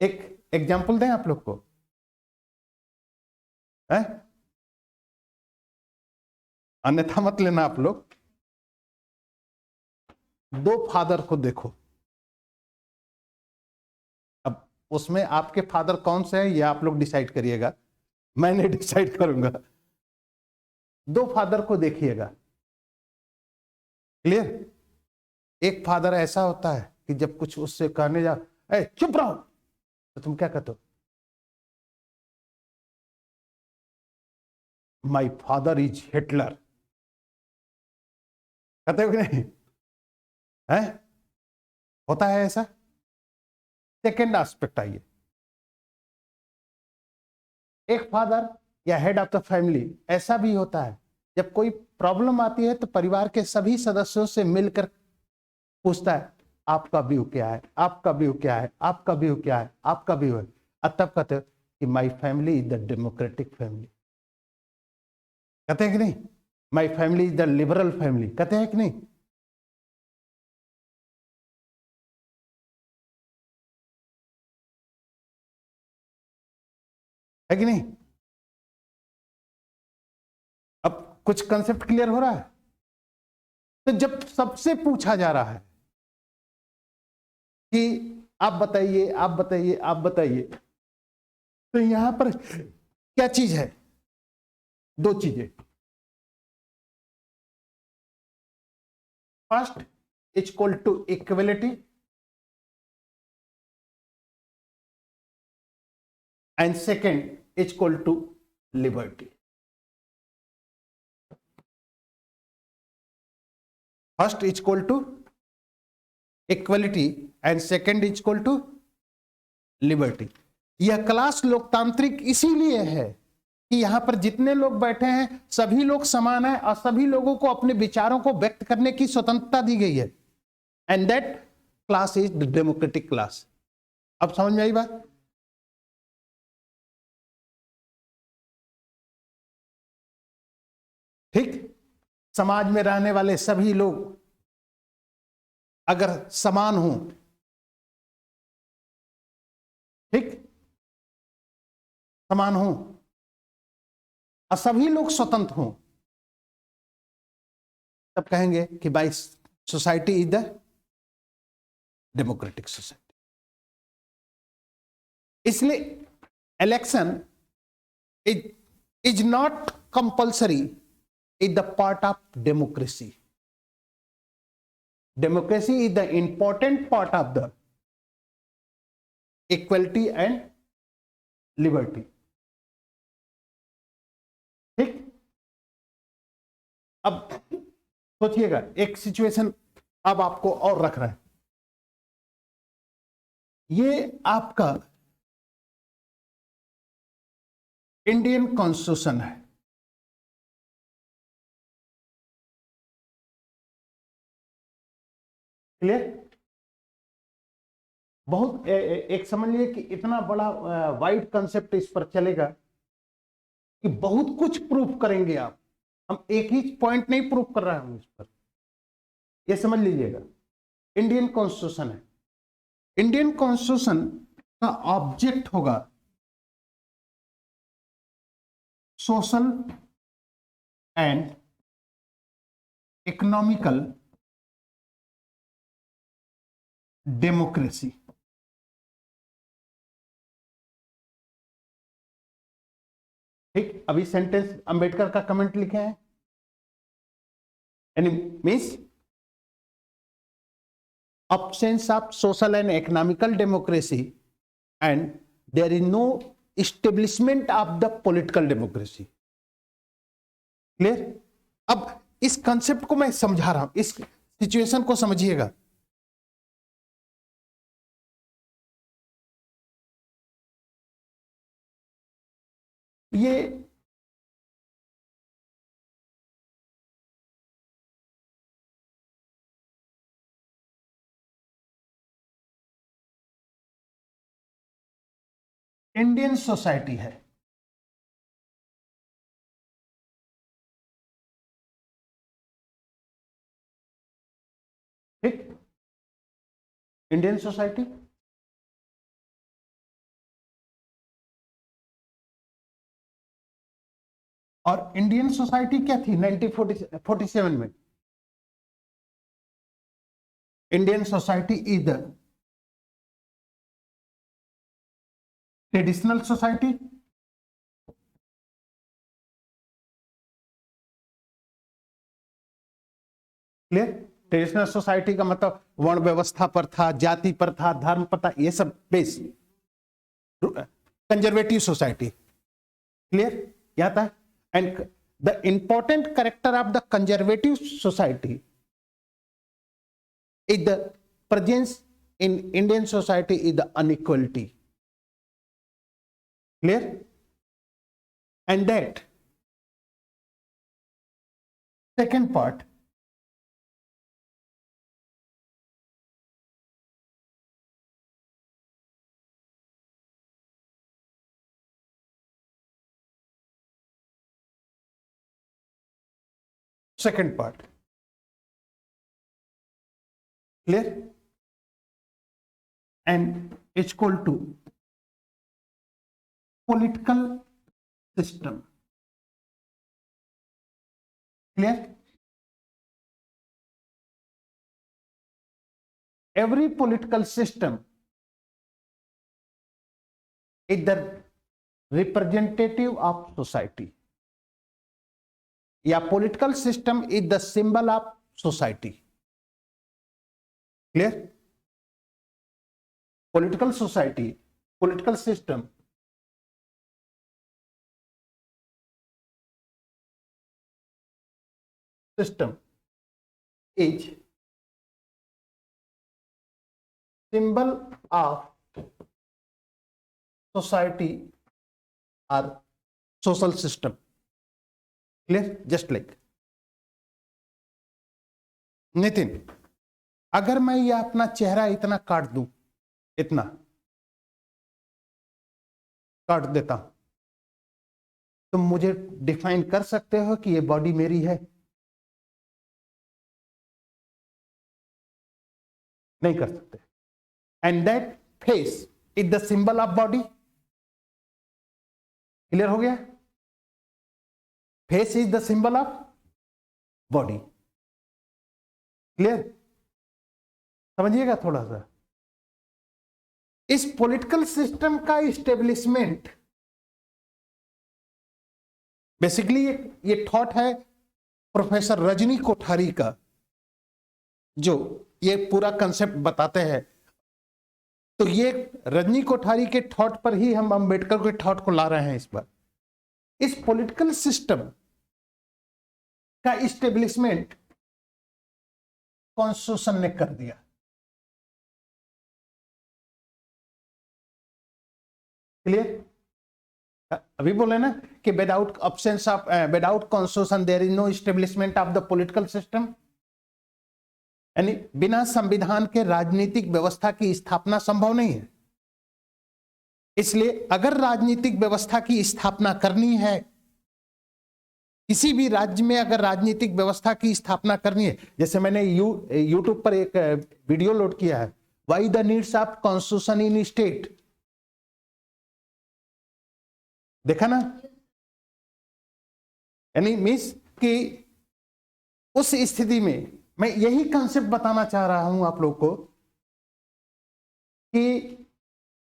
एक एग्जाम्पल दें आप लोग को। है? अन्यथा मत लेना आप लोग। दो फादर को देखो, अब उसमें आपके फादर कौन से हैं ये आप लोग डिसाइड करिएगा, मैं नहीं डिसाइड करूंगा। दो फादर को देखिएगा। क्लियर? एक फादर ऐसा होता है कि जब कुछ उससे कहने जाओ, ए चुप रहो, तो तुम क्या कहते हो? माई फादर इज हिटलर, कहते हो कि नहीं? है? होता है ऐसा? सेकेंड एस्पेक्ट आइए। एक फादर या हेड ऑफ द फैमिली ऐसा भी होता है, जब कोई प्रॉब्लम आती है तो परिवार के सभी सदस्यों से मिलकर पूछता है आपका व्यू क्या है, आपका व्यू क्या है, आपका व्यू क्या है, आपका व्यू है। और तब कहते हो कि my family is the democratic family. कहते हैं कि नहीं? My family is the liberal family, कहते हैं कि नहीं? है कि नहीं? अब कुछ कंसेप्ट क्लियर हो रहा है? तो जब सबसे पूछा जा रहा है कि आप बताइए, आप बताइए, आप बताइए। तो यहां पर क्या चीज है? दो चीजें। First is equal to equality and second is equal to liberty. First is equal to equality and second is equal to liberty. यह क्लास लोकतांत्रिक इसीलिए है कि यहां पर जितने लोग बैठे हैं सभी लोग समान हैं और सभी लोगों को अपने विचारों को व्यक्त करने की स्वतंत्रता दी गई है। And that class is the democratic class. अब समझ में आई बात? ठीक। समाज में रहने वाले सभी लोग अगर समान हों, ठीक, समान हों और सभी लोग स्वतंत्र हों, तब कहेंगे कि भाई society is the democratic society. इसलिए election is not compulsory, is the part of democracy. Democracy is the important part of the equality and liberty। ठीक। अब सोचिएगा एक सिचुएशन अब आपको और रख रहे हैं। ये आपका इंडियन कॉन्स्टिट्यूशन है। क्लियर? बहुत एक समझ लीजिए कि इतना बड़ा वाइड कंसेप्ट इस पर चलेगा कि बहुत कुछ प्रूफ करेंगे आप। हम एक ही पॉइंट नहीं प्रूफ कर रहे हैं इस पर, ये समझ लीजिएगा। इंडियन कॉन्स्टिट्यूशन है। इंडियन कॉन्स्टिट्यूशन का ऑब्जेक्ट होगा सोशल एंड इकोनॉमिकल डेमोक्रेसी। ठीक। अभी सेंटेंस अंबेडकर का कमेंट लिखे हैं, यानी means absence of social and economical democracy and there is no establishment of the political democracy। Clear? अब इस कंसेप्ट को मैं समझा रहा हूं, इस सिचुएशन को समझिएगा। ये इंडियन सोसाइटी है। ठीक। इंडियन सोसाइटी और इंडियन सोसाइटी क्या थी 1947 में? Indian society is the traditional society, clear? Traditional society का मतलब वर्ण व्यवस्था पर था, जाति पर था, धर्म पर था, ये सब बेस। Conservative society, clear? क्या था? And the important character of the conservative society is the presence in Indian society is the inequality. Clear? And that second part, second part, clear? And is equal to political system. Clear? every political system is the representative of society, या political system is the symbol of society. Clear? Political society, political system is symbol of society or social system. Clear? Just like Nitin, अगर मैं ये अपना चेहरा इतना काट दूं, इतना काट देता हूं, तुम मुझे डिफाइन कर सकते हो कि ये बॉडी मेरी है? नहीं कर सकते. And that face is the symbol of body. Clear हो गया? Face is the symbol of body. Clear? समझिएगा थोड़ा सा. इस पॉलिटिकल सिस्टम का इस्टेब्लिशमेंट बेसिकली ये थॉट है प्रोफेसर रजनी कोठारी का, जो ये पूरा कंसेप्ट बताते हैं. तो ये रजनी कोठारी के थॉट पर ही हम अंबेडकर के थॉट को ला रहे हैं इस बार. इस पॉलिटिकल सिस्टम का इस्टेब्लिशमेंट कॉन्स्टिट्यूशन ने कर दिया. क्लियर? अभी बोले ना कि without absence of without constitution there is no establishment of the political system. यानी बिना संविधान के राजनीतिक व्यवस्था की स्थापना संभव नहीं है. इसलिए अगर राजनीतिक व्यवस्था की स्थापना करनी है, किसी भी राज्य में अगर राजनीतिक व्यवस्था की स्थापना करनी है, जैसे मैंने यूट्यूब पर एक वीडियो लोड किया है, why the needs of constitution in state. देखा ना? यानी मीन्स कि उस स्थिति में मैं यही कंसेप्ट बताना चाह रहा हूं आप लोग को कि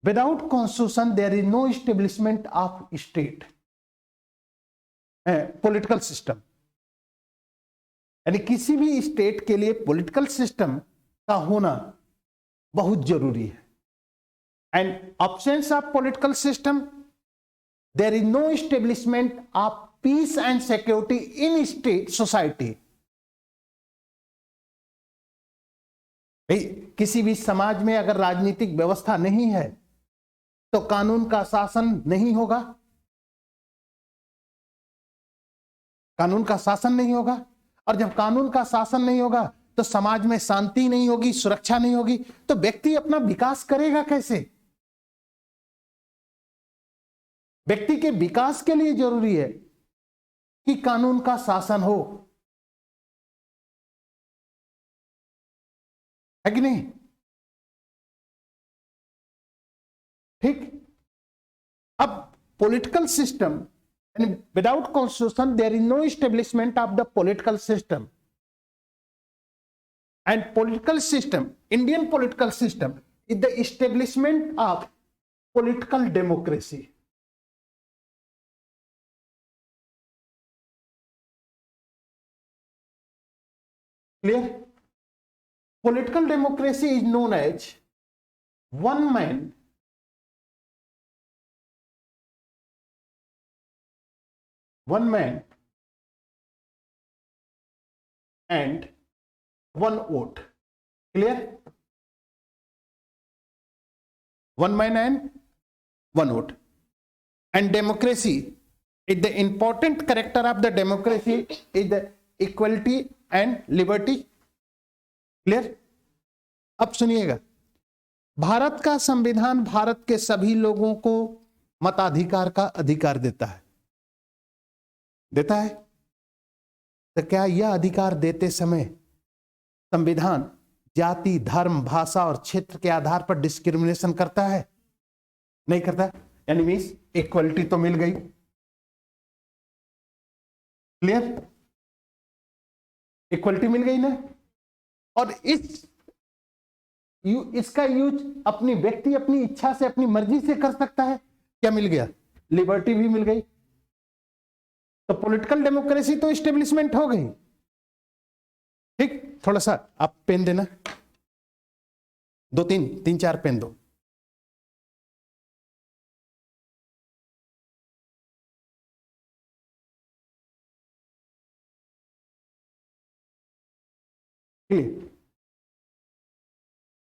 without constitution there is no establishment of state political system. यानी किसी भी स्टेट के लिए पॉलिटिकल सिस्टम का होना बहुत जरूरी है. And absence of political system, there is no establishment of peace and security in state society. भाई किसी भी समाज में अगर राजनीतिक व्यवस्था नहीं है तो कानून का शासन नहीं होगा. कानून का शासन नहीं होगा, और जब कानून का शासन नहीं होगा तो समाज में शांति नहीं होगी, सुरक्षा नहीं होगी, तो व्यक्ति अपना विकास करेगा कैसे? व्यक्ति के विकास के लिए जरूरी है कि कानून का शासन हो, है कि नहीं? ठीक. अब political system, without constitution there is no establishment of the political system. And political system, Indian political system is the establishment of political democracy. Clear? Political democracy is known as one man and one vote. Clear? One man and one vote. And democracy is the important character of the democracy is the equality and liberty. Clear? अब सुनिएगा, भारत का संविधान भारत के सभी लोगों को मताधिकार का अधिकार देता है. देता है. तो क्या यह अधिकार देते समय संविधान जाति, धर्म, भाषा और क्षेत्र के आधार पर डिस्क्रिमिनेशन करता है? नहीं करता. यानी मीन्स इक्वलिटी तो मिल गई. क्लियर? इक्वलिटी मिल गई ना. और इस इसका यूज अपनी व्यक्ति अपनी इच्छा से अपनी मर्जी से कर सकता है। क्या मिल गया? लिबर्टी भी मिल गई। तो पॉलिटिकल डेमोक्रेसी तो एस्टेब्लिशमेंट हो गई। ठीक, थोड़ा सा आप पेन देना, दो तीन चार पेन दो।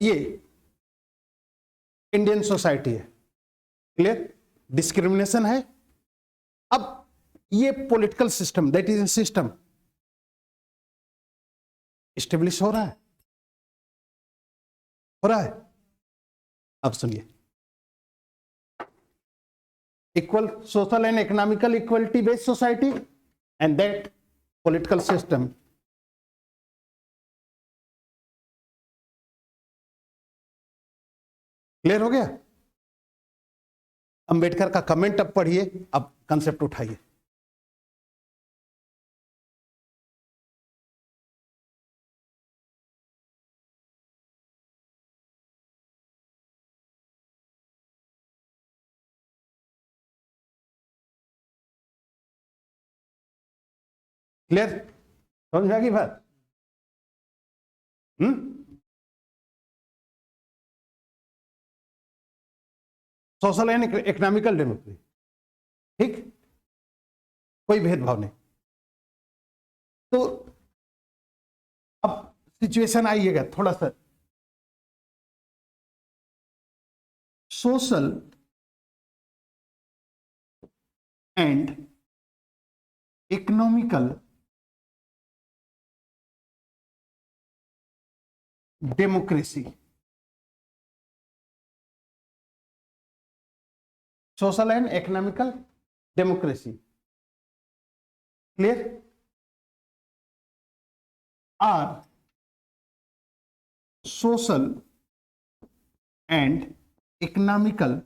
ये इंडियन सोसाइटी है, क्लियर? डिस्क्रिमिनेशन है। अब ये political system, that is a system, establish हो रहा है, हो रहा है। अब सुनिए, equal social and economical equality based society and that political system clear हो गया। अंबेडकर का कमेंट अब पढ़िए, अब कंसेप्ट उठाइए। क्लियर, समझ में आ गई बात? सोशल एंड इकोनॉमिकल डेमोक्रेसी, ठीक, कोई भेदभाव नहीं। तो अब सिचुएशन आइएगा थोड़ा सा, social and economical democracy, social and economical democracy, clear, are social and economical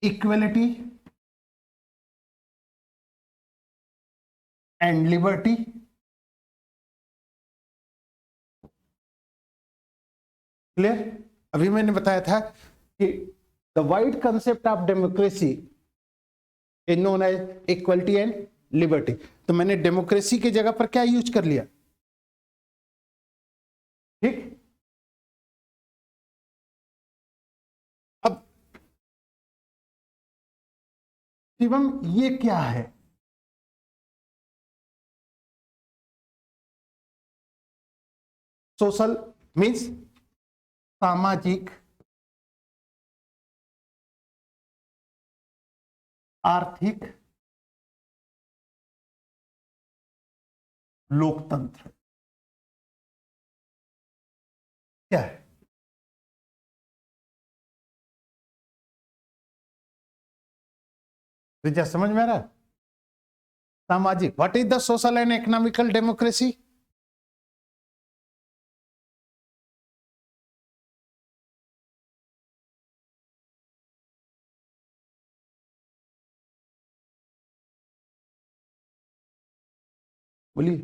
equality and liberty clear. अभी मैंने बताया था कि the wide concept of democracy is known as equality and liberty. तो मैंने डेमोक्रेसी की जगह पर क्या यूज कर लिया? ठीक, अब शिवम ये क्या है? सोशल मीन्स सामाजिक, आर्थिक, लोकतंत्र, क्या है? तो समझ में आ रहा? सामाजिक, what is the social and economical democracy? बोलिए।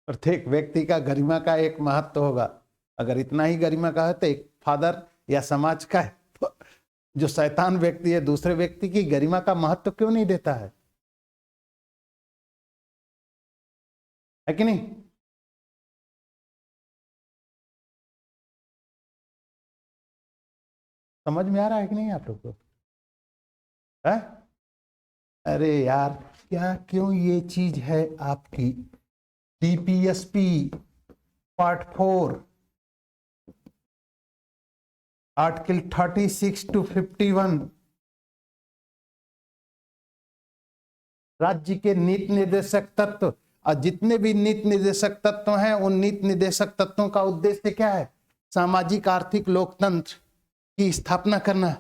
प्रत्येक व्यक्ति का गरिमा का एक महत्व होगा। अगर इतना ही गरिमा का है तो एक फादर या समाज का है, तो जो शैतान व्यक्ति है दूसरे व्यक्ति की गरिमा का महत्व क्यों नहीं देता है कि नहीं? समझ में आ रहा है कि नहीं आप लोग को? है? अरे यार, क्या क्यों ये चीज है आपकी डीपीएसपी पार्ट 4 आर्टिकल 36 to 51 राज्य के नीति निर्देशक तत्व, और जितने भी नीति निर्देशक तत्व हैं उन नीति निर्देशक तत्वों का उद्देश्य क्या है? सामाजिक, आर्थिक, लोकतंत्र की स्थापना करना।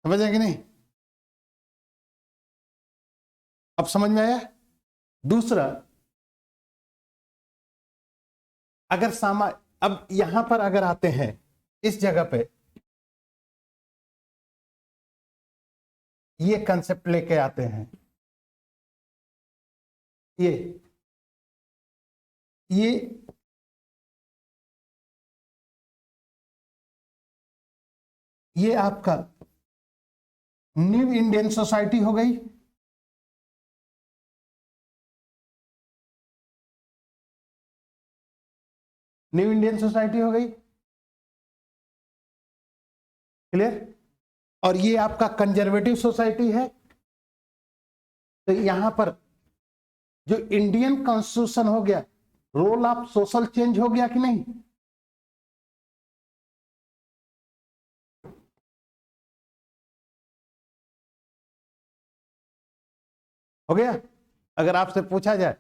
समझ कि नहीं? अब समझ में आया? दूसरा, अगर अब यहां पर अगर आते हैं इस जगह पे, ये कंसेप्ट लेके आते हैं। ये ये ये आपका न्यू इंडियन सोसाइटी हो गई। न्यू इंडियन सोसाइटी हो गई, क्लियर। और ये आपका कंजर्वेटिव सोसाइटी है। तो यहां पर जो इंडियन कॉन्स्टिट्यूशन हो गया, रोल ऑफ सोशल चेंज हो गया कि नहीं? हो गया। अगर आपसे पूछा जाए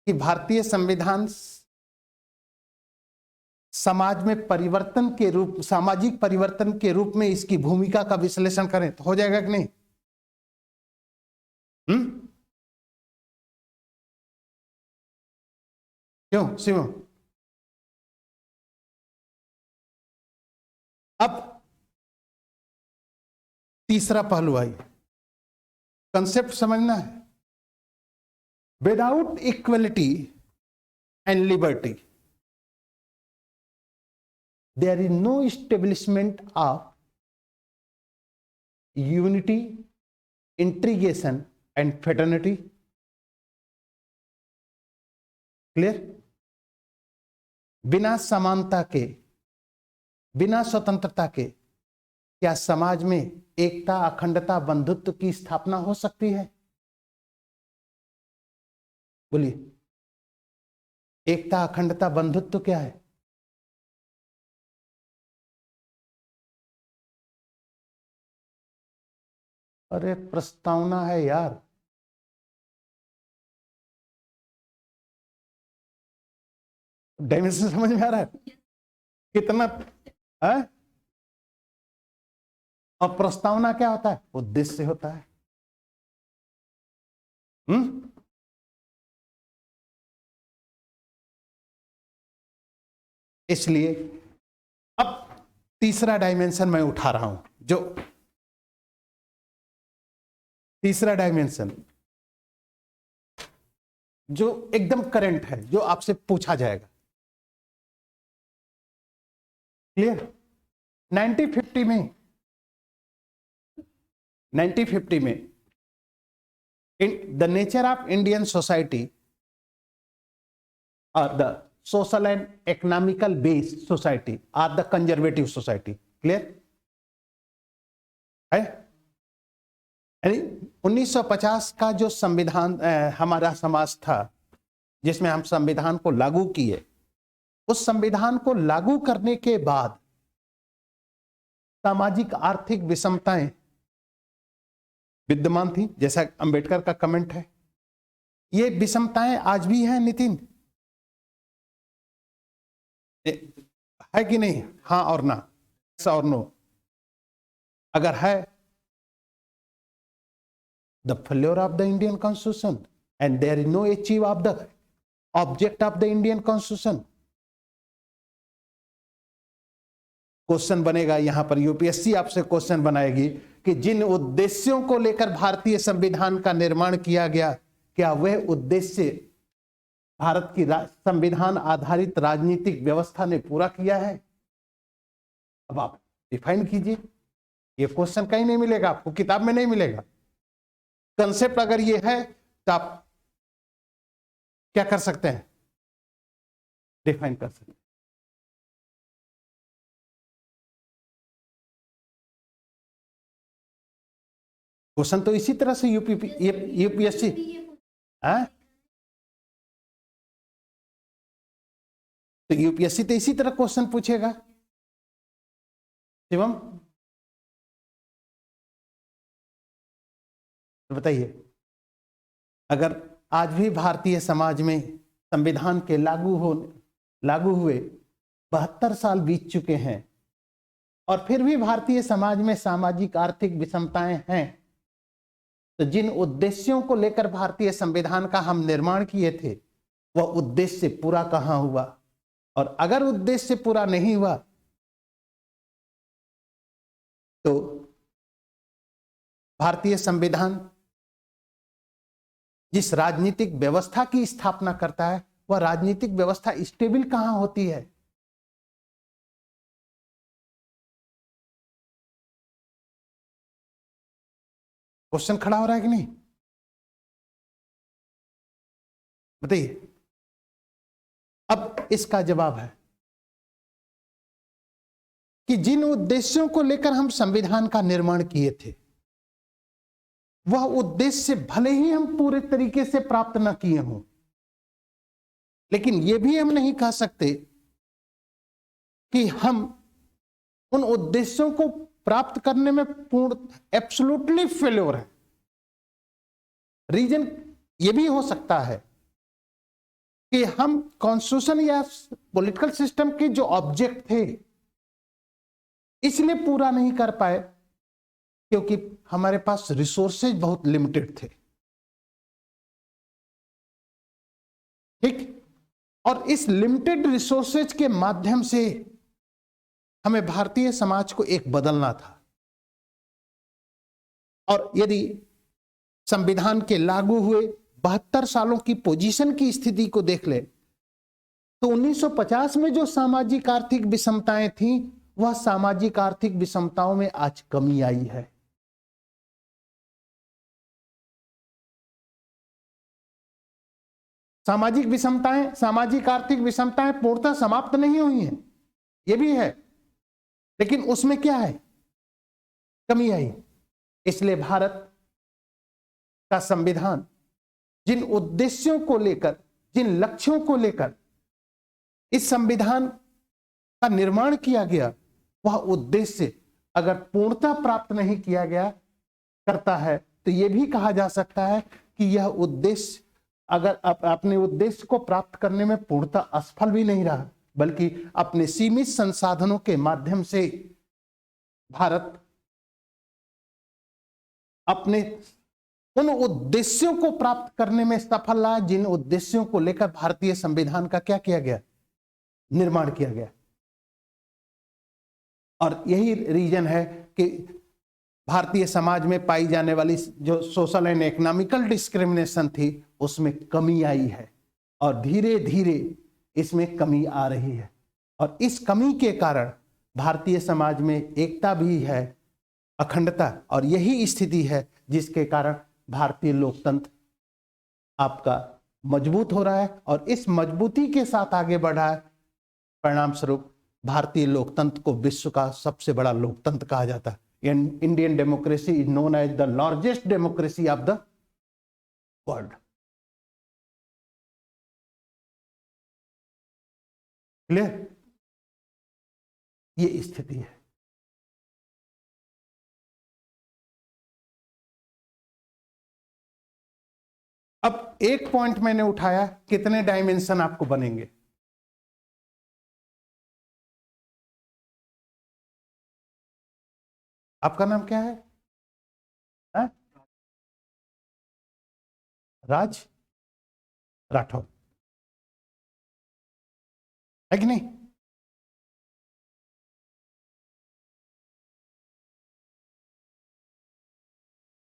कि भारतीय संविधान समाज में परिवर्तन के रूप, सामाजिक परिवर्तन के रूप में इसकी भूमिका का विश्लेषण करें तो हो जाएगा कि नहीं? क्यों शिवम? अब तीसरा पहलू आई, कंसेप्ट समझना है। Without equality and liberty there is no establishment of unity, integration and fraternity. Clear? बिना समानता के, बिना स्वतंत्रता के क्या समाज में एकता, अखंडता, बंधुत्व की स्थापना हो सकती है? बोलिए, एकता, अखंडता, बंधुत्व क्या है? अरे प्रस्तावना है यार। डायमेंशन समझ में आ रहा है कितना है? और प्रस्तावना क्या होता है? उद्देश्य होता है। इसलिए अब तीसरा डायमेंशन मैं उठा रहा हूं, जो तीसरा डायमेंशन जो एकदम करंट है, जो आपसे पूछा जाएगा। क्लियर? 1950 में 1950 में the nature of Indian society और the social and economical based society are the conservative society. Clear है? 1950 का जो संविधान हमारा समाज था, जिसमें हम संविधान को लागू किए, उस संविधान को लागू करने के बाद सामाजिक आर्थिक विषमताएं विद्यमान थी, जैसा अंबेडकर का कमेंट है। ये विषमताएं आज भी हैं नितिन, है कि नहीं? हाँ और ना, ऐसा और नो। अगर है, the failure of the Indian constitution and there is no achieve of the object of the Indian constitution. Question बनेगा यहां पर, यूपीएससी आपसे क्वेश्चन बनाएगी कि जिन उद्देश्यों को लेकर भारतीय संविधान का निर्माण किया गया, क्या वह उद्देश्य भारत की संविधान आधारित राजनीतिक व्यवस्था ने पूरा किया है? अब आप डिफाइन कीजिए। ये क्वेश्चन कहीं नहीं मिलेगा आपको, किताब में नहीं मिलेगा। कंसेप्ट अगर ये है तो आप क्या कर सकते हैं? डिफाइन कर सकते हैं। क्वेश्चन तो इसी तरह से यूपीएससी तो यूपीएससी तो इसी तरह क्वेश्चन पूछेगा। शिवम तो बताइए, अगर आज भी भारतीय समाज में संविधान के लागू हुए 72 साल बीत चुके हैं और फिर भी भारतीय समाज में सामाजिक आर्थिक विषमताएं हैं, तो जिन उद्देश्यों को लेकर भारतीय संविधान का हम निर्माण किए थे, वह उद्देश्य पूरा कहां हुआ? और अगर उद्देश्य पूरा नहीं हुआ तो भारतीय संविधान जिस राजनीतिक व्यवस्था की स्थापना करता है, वह राजनीतिक व्यवस्था स्टेबल कहां होती है? क्वेश्चन खड़ा हो रहा है कि नहीं? बताइए। अब इसका जवाब है कि जिन उद्देश्यों को लेकर हम संविधान का निर्माण किए थे, वह उद्देश्य भले ही हम पूरे तरीके से प्राप्त न किए हों, लेकिन यह भी हम नहीं कह सकते कि हम उन उद्देश्यों को प्राप्त करने में पूर्ण एब्सोल्युटली फेल्योर है। रीजन यह भी हो सकता है कि हम कॉन्स्टिट्यूशन या पॉलिटिकल सिस्टम के जो ऑब्जेक्ट थे इसलिए पूरा नहीं कर पाए क्योंकि हमारे पास रिसोर्सेज बहुत लिमिटेड थे। ठीक, और इस लिमिटेड रिसोर्सेज के माध्यम से हमें भारतीय समाज को एक बदलना था। और यदि संविधान के लागू हुए 72 सालों की पोजीशन की स्थिति को देख ले तो 1950 में जो सामाजिक आर्थिक विषमताएं थीं, वह सामाजिक आर्थिक विषमताओं में आज कमी आई है। सामाजिक आर्थिक विषमताएं पूर्णतः समाप्त नहीं हुई हैं, यह भी है, लेकिन उसमें क्या है? कमी आई। इसलिए भारत का संविधान जिन उद्देश्यों को लेकर, जिन लक्ष्यों को लेकर इस संविधान का निर्माण किया गया, वह उद्देश्य अगर पूर्णतः प्राप्त नहीं किया गया करता है तो यह भी कहा जा सकता है कि यह उद्देश्य अगर अपने उद्देश्य को प्राप्त करने में पूर्णतः असफल भी नहीं रहा, बल्कि अपने सीमित संसाधनों के माध्यम से भारत अपने उन उद्देश्यों को प्राप्त करने में सफल रहा जिन उद्देश्यों को लेकर भारतीय संविधान का क्या किया गया? निर्माण किया गया। और यही रीजन है कि भारतीय समाज में पाई जाने वाली जो सोशल एंड इकोनॉमिकल डिस्क्रिमिनेशन थी उसमें कमी आई है और धीरे धीरे इसमें कमी आ रही है। और इस कमी के कारण भारतीय समाज में एकता भी है, अखंडता, और यही स्थिति है जिसके कारण भारतीय लोकतंत्र आपका मजबूत हो रहा है और इस मजबूती के साथ आगे बढ़ रहा है। परिणाम स्वरूप भारतीय लोकतंत्र को विश्व का सबसे बड़ा लोकतंत्र कहा जाता है। Indian democracy is known as the largest democracy of the world. Clear? ये स्थिति है। अब एक पॉइंट मैंने उठाया, कितने डायमेंशन आपको बनेंगे? आपका नाम क्या है? राज राठौर है कि नहीं?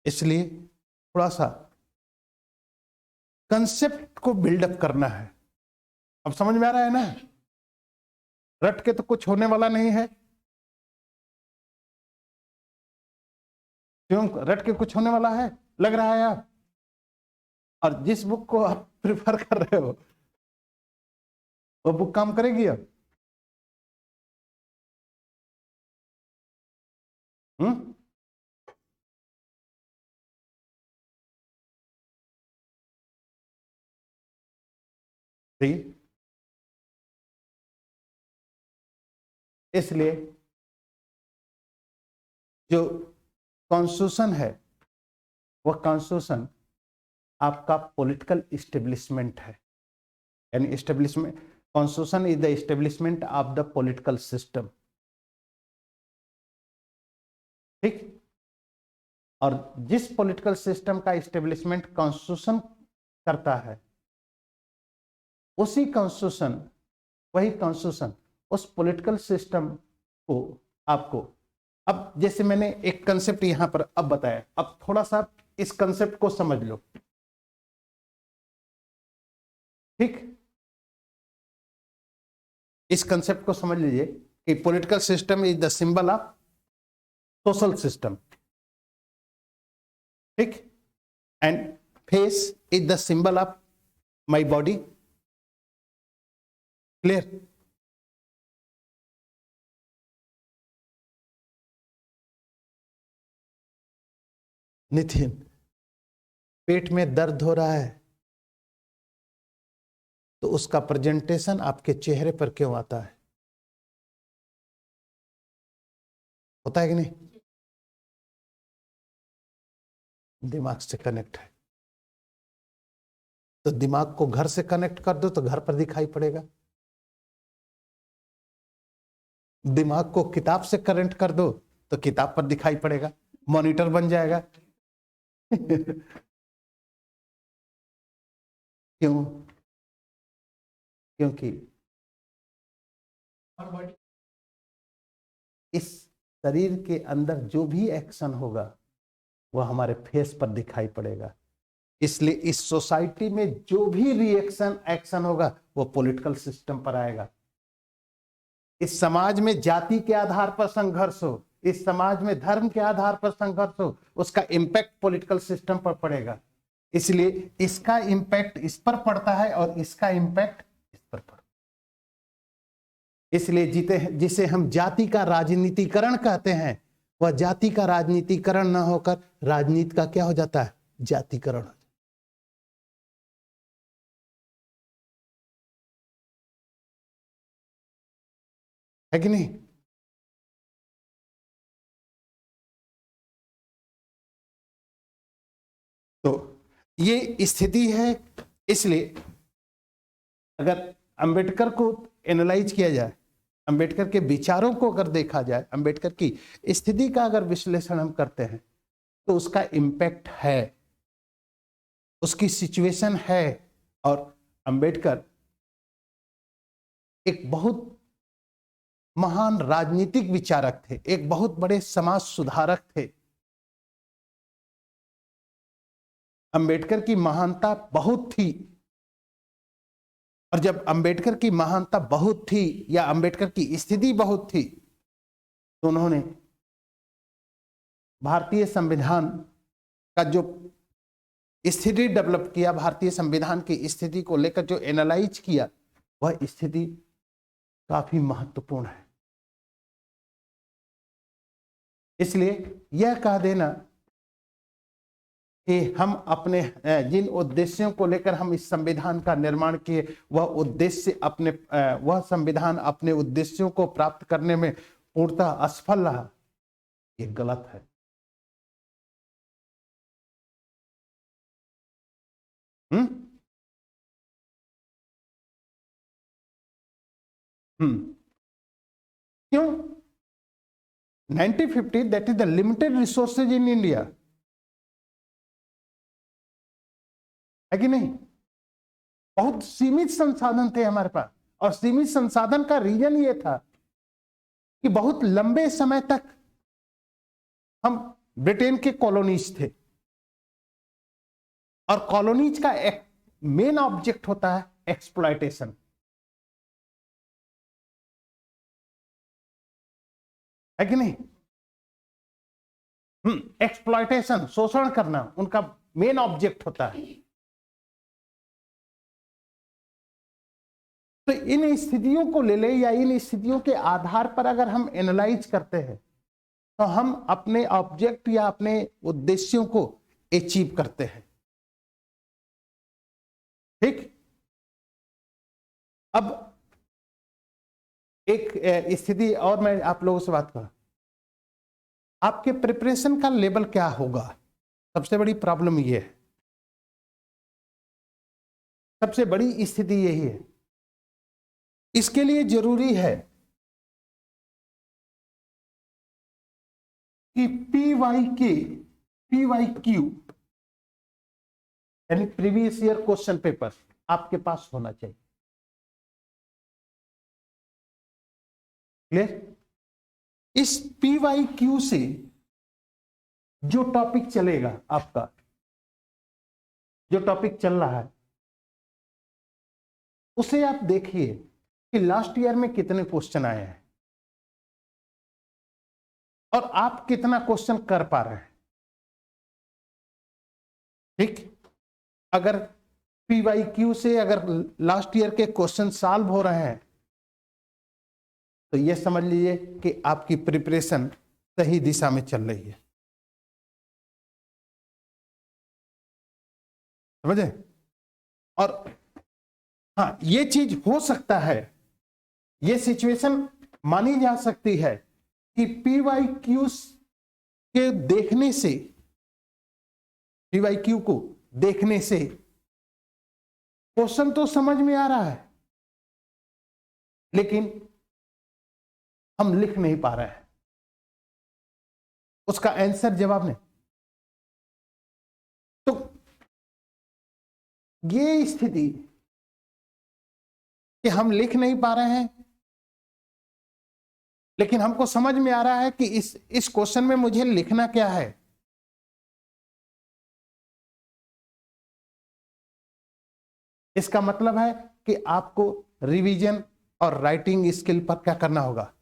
इसलिए थोड़ा सा कंसेप्ट को बिल्डअप करना है। अब समझ में आ रहा है ना? रट के तो कुछ होने वाला नहीं है। क्यों रट के कुछ होने वाला है लग रहा है आप? और जिस बुक को आप प्रिफर कर रहे हो वो बुक काम करेगी अब? ठीक, इसलिए जो कॉन्स्टिट्यूशन है वह कॉन्स्टिट्यूशन आपका पॉलिटिकल इस्टेब्लिशमेंट है, यानी establishment, constitution is the establishment of the political system. ठीक, और जिस पॉलिटिकल सिस्टम का इस्टेब्लिशमेंट कॉन्स्टिट्यूशन करता है उसी कॉन्स्टिट्यूशन, वही कॉन्स्टिट्यूशन उस पॉलिटिकल सिस्टम को आपको अब जैसे मैंने एक कंसेप्ट यहां पर अब बताया, अब थोड़ा सा इस कंसेप्ट को समझ लो। ठीक, इस कंसेप्ट को समझ लीजिए कि political system is the symbol of social system. ठीक, and face is the symbol of my body. Clear? Nitin, पेट में दर्द हो रहा है तो उसका प्रेजेंटेशन आपके चेहरे पर क्यों आता है? होता है कि नहीं? दिमाग से कनेक्ट है। तो दिमाग को घर से कनेक्ट कर दो तो घर पर दिखाई पड़ेगा। दिमाग को किताब से कनेक्ट कर दो तो किताब पर दिखाई पड़ेगा, मॉनिटर बन जाएगा। क्यों? क्योंकि इस शरीर के अंदर जो भी एक्शन होगा वह हमारे फेस पर दिखाई पड़ेगा। इसलिए इस सोसाइटी में जो भी रिएक्शन एक्शन होगा वो पॉलिटिकल सिस्टम पर आएगा। इस समाज में जाति के आधार पर संघर्ष हो, इस समाज में धर्म के आधार पर संघर्ष हो, उसका इंपैक्ट पॉलिटिकल सिस्टम पर पड़ेगा। इसलिए इसका इंपैक्ट इस पर पड़ता है और इसका इंपैक्ट इस पर पड़ता है। इसलिए जिसे हम जाति का राजनीतिकरण कहते हैं, वह जाति का राजनीतिकरण न होकर राजनीति का क्या हो जाता है? जातिकरण। है कि नहीं? तो ये स्थिति है। इसलिए अगर अंबेडकर को एनालाइज किया जाए, अंबेडकर के विचारों को अगर देखा जाए, अंबेडकर की स्थिति का अगर विश्लेषण हम करते हैं तो उसका इंपैक्ट है, उसकी सिचुएशन है। और अंबेडकर एक बहुत महान राजनीतिक विचारक थे, एक बहुत बड़े समाज सुधारक थे। अंबेडकर की महानता बहुत थी, और जब अंबेडकर की महानता बहुत थी या अंबेडकर की स्थिति बहुत थी तो उन्होंने भारतीय संविधान का जो स्थिति डेवलप किया, भारतीय संविधान की स्थिति को लेकर जो एनालाइज किया, वह स्थिति काफी महत्वपूर्ण है। इसलिए यह कह देना कि हम अपने जिन उद्देश्यों को लेकर हम इस संविधान का निर्माण किए, वह उद्देश्य अपने वह संविधान अपने उद्देश्यों को प्राप्त करने में पूर्णतः असफल रहा, ये गलत है। क्यों? 1950 that is the limited resources in India, है कि नहीं? बहुत सीमित संसाधन थे हमारे पास, और सीमित संसाधन का रीजन ये था कि बहुत लंबे समय तक हम ब्रिटेन के कॉलोनीज थे, और कॉलोनीज का एक मेन ऑब्जेक्ट होता है एक्सप्लॉयटेशन। है कि नहीं? एक्सप्लॉयटेशन, शोषण करना उनका मेन ऑब्जेक्ट होता है। तो इन स्थितियों को ले ले, या इन स्थितियों के आधार पर अगर हम एनालाइज करते हैं तो हम अपने ऑब्जेक्ट या अपने उद्देश्यों को अचीव करते हैं। ठीक, अब एक स्थिति और मैं आप लोगों से बात करूं, आपके प्रिपरेशन का लेवल क्या होगा? सबसे बड़ी प्रॉब्लम ये है, सबसे बड़ी स्थिति यही है। इसके लिए जरूरी है कि PYQ यानी प्रीवियस ईयर क्वेश्चन पेपर आपके पास होना चाहिए। क्लियर? इस PYQ से जो टॉपिक चलेगा, आपका जो टॉपिक चल रहा है, उसे आप देखिए कि लास्ट ईयर में कितने क्वेश्चन आए हैं और आप कितना क्वेश्चन कर पा रहे हैं। ठीक, अगर PYQ से अगर लास्ट ईयर के क्वेश्चन सॉल्व हो रहे हैं तो यह समझ लीजिए कि आपकी प्रिपरेशन सही दिशा में चल रही है। समझे? और हाँ, ये चीज हो सकता है, ये सिचुएशन मानी जा सकती है कि PYQ के देखने से, PYQ को देखने से क्वेश्चन तो समझ में आ रहा है लेकिन हम लिख नहीं पा रहे हैं, उसका आंसर जवाब नहीं। तो ये स्थिति कि हम लिख नहीं पा रहे हैं लेकिन हमको समझ में आ रहा है कि इस क्वेश्चन में मुझे लिखना क्या है, इसका मतलब है कि आपको रिवीजन और राइटिंग स्किल पर क्या करना होगा,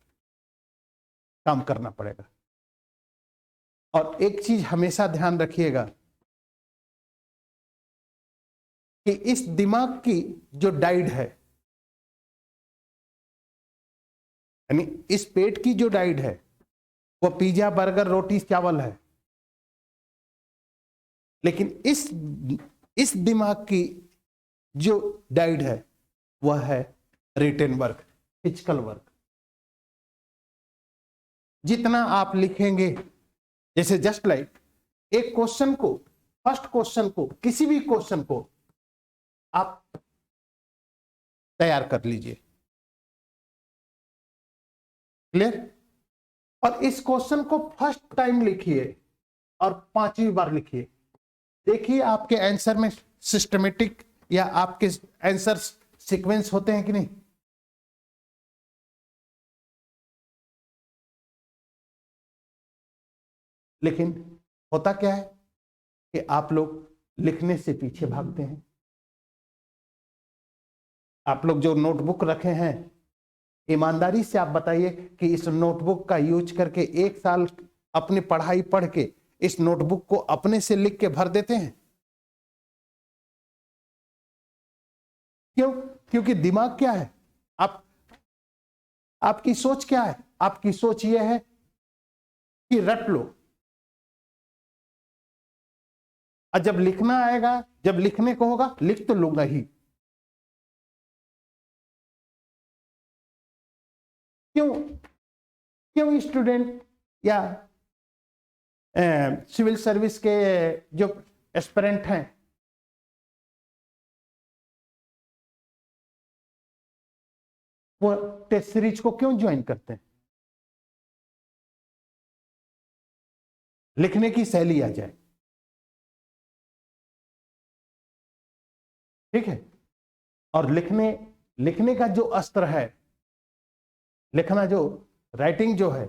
काम करना पड़ेगा। और एक चीज हमेशा ध्यान रखिएगा कि इस दिमाग की जो डाइट है, यानी इस पेट की जो डाइट है, वो पिज्जा बर्गर रोटी चावल है, लेकिन इस दिमाग की जो डाइट है वह है रिटेन वर्क, फिजिकल वर्क। जितना आप लिखेंगे, जैसे जस्ट लाइक एक क्वेश्चन को, फर्स्ट क्वेश्चन को, किसी भी क्वेश्चन को आप तैयार कर लीजिए, क्लियर? और इस क्वेश्चन को फर्स्ट टाइम लिखिए और 5वीं बार लिखिए, देखिए आपके आंसर में सिस्टमेटिक या आपके आंसर सीक्वेंस होते हैं कि नहीं। लेकिन होता क्या है कि आप लोग लिखने से पीछे भागते हैं। आप लोग जो नोटबुक रखे हैं, ईमानदारी से आप बताइए कि इस नोटबुक का यूज करके 1 साल अपनी पढ़ाई पढ़ के इस नोटबुक को अपने से लिख के भर देते हैं। क्यों? क्योंकि दिमाग क्या है, आप आपकी सोच क्या है, आपकी सोच यह है कि रट लो, और जब लिखना आएगा, जब लिखने को होगा, लिख तो लूंगा ही। क्यों? क्यों स्टूडेंट या सिविल सर्विस के जो एस्पिरेंट हैं, वो टेस्ट सीरीज को क्यों ज्वाइन करते हैं? लिखने की शैली आ जाए। ठीक है? और लिखने लिखने का जो अस्त्र है, लिखना जो राइटिंग जो है,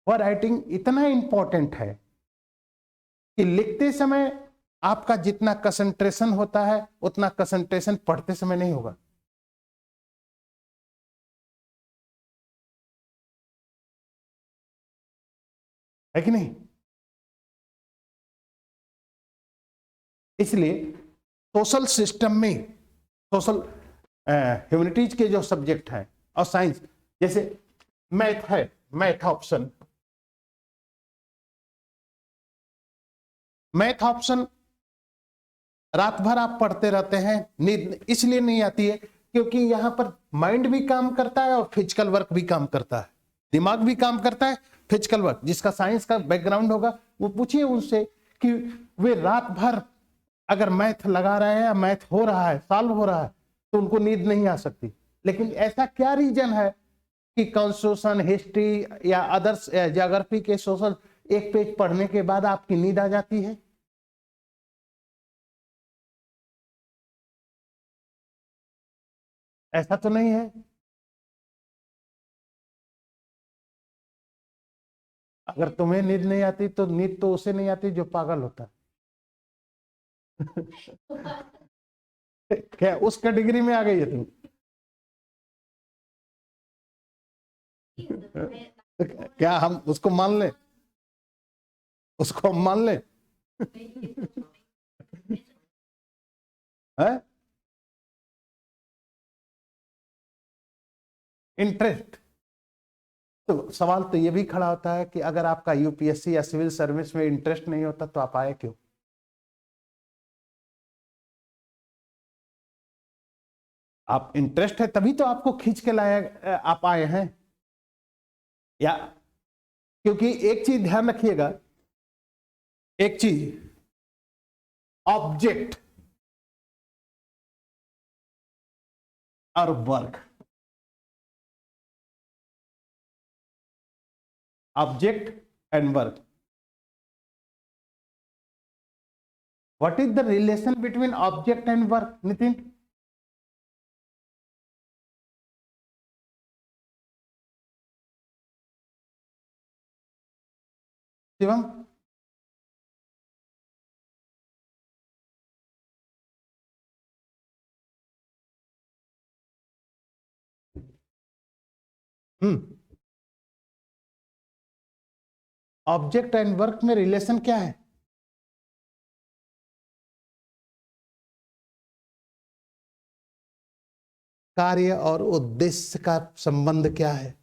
वह राइटिंग इतना इंपॉर्टेंट है कि लिखते समय आपका जितना कंसंट्रेशन होता है उतना कंसंट्रेशन पढ़ते समय नहीं होगा। है कि नहीं? इसलिए सोशल सिस्टम में, सोशल ह्यूमैनिटीज के जो सब्जेक्ट हैं और साइंस, जैसे मैथ है, मैथ ऑप्शन, मैथ ऑप्शन रात भर आप पढ़ते रहते हैं, नींद इसलिए नहीं आती है क्योंकि यहां पर माइंड भी काम करता है और फिजिकल वर्क भी काम करता है, दिमाग भी काम करता है, फिजिकल वर्क। जिसका साइंस का बैकग्राउंड होगा वो पूछिए उनसे कि वे रात भर अगर मैथ लगा रहे हैं या मैथ हो रहा है, सॉल्व हो रहा है, तो उनको नींद नहीं आ सकती। लेकिन ऐसा क्या रीजन है कि कॉन्स्टिट्यूशन, हिस्ट्री या अदर्स ज्योग्राफी के सोशल एक पेज पढ़ने के बाद आपकी नींद आ जाती है? ऐसा तो नहीं है। अगर तुम्हें नींद नहीं आती तो नींद तो उसे नहीं आती जो पागल होता है। क्या उस कैटेगरी में आ गई है तुम? क्या हम उसको मान लें? उसको हम मान लें? है इंटरेस्ट। तो सवाल तो ये भी खड़ा होता है कि अगर आपका यूपीएससी या सिविल सर्विस में इंटरेस्ट नहीं होता तो आप आए क्यों? आप इंटरेस्ट है तभी तो आपको खींच के लाया, आप आए हैं। या क्योंकि एक चीज ध्यान रखिएगा, एक चीज, ऑब्जेक्ट और work, object and work, what is the relation between object and work? Nitin, Shivam, object and work में रिलेशन क्या है? कार्य और उद्देश्य का संबंध क्या है?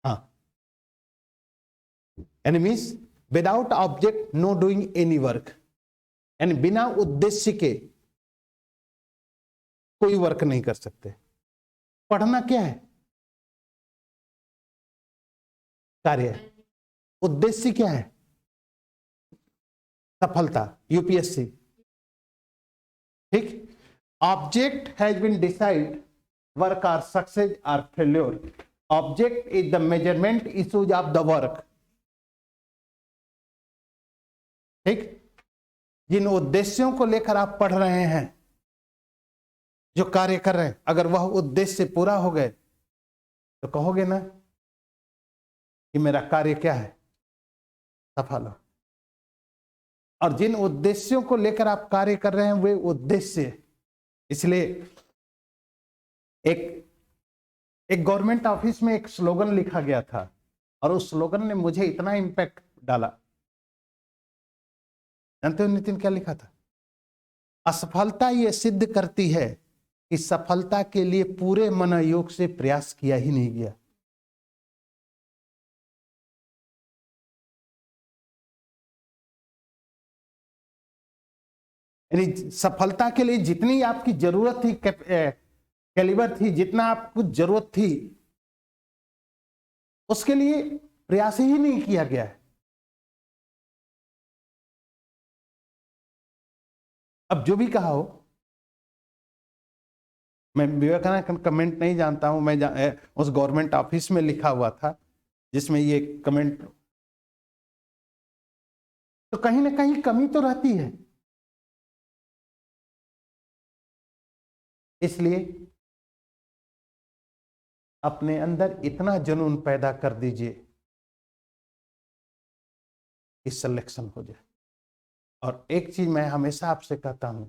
हाँ, यानी means without object know doing any work, यानी बिना उद्देश्य के कोई वर्क नहीं कर सकते। पढ़ना क्या है? कार्य। उद्देश्य क्या है? सफलता, यूपीएससी। ठीक, object has been decide work are success are failure. Object is the measurement issues of the work. ठीक, जिन उद्देश्यों को लेकर आप पढ़ रहे हैं, जो कार्य कर रहे हैं, अगर वह उद्देश्य पूरा हो गए तो कहोगे ना कि मेरा कार्य क्या है, सफल हो। और जिन उद्देश्यों को लेकर आप कार्य कर रहे हैं वे उद्देश्य, इसलिए एक गवर्नमेंट ऑफिस में एक स्लोगन लिखा गया था और उस स्लोगन ने मुझे इतना इंपैक्ट डाला। जानते हो नितिन क्या लिखा था? असफलता यह सिद्ध करती है कि सफलता के लिए पूरे मनोयोग से प्रयास किया ही नहीं गया। यानी सफलता के लिए जितनी आपकी जरूरत थी, कैलिबर थी, जितना आपको जरूरत थी, उसके लिए प्रयास ही नहीं किया गया है। अब जो भी कहा हो, मैं विवेकानंद कमेंट नहीं जानता हूं, मैं उस गवर्नमेंट ऑफिस में लिखा हुआ था जिसमें ये कमेंट, तो कहीं ना कहीं कमी तो रहती है। इसलिए अपने अंदर इतना जुनून पैदा कर दीजिए कि सिलेक्शन हो जाए। और एक चीज मैं हमेशा आपसे कहता हूं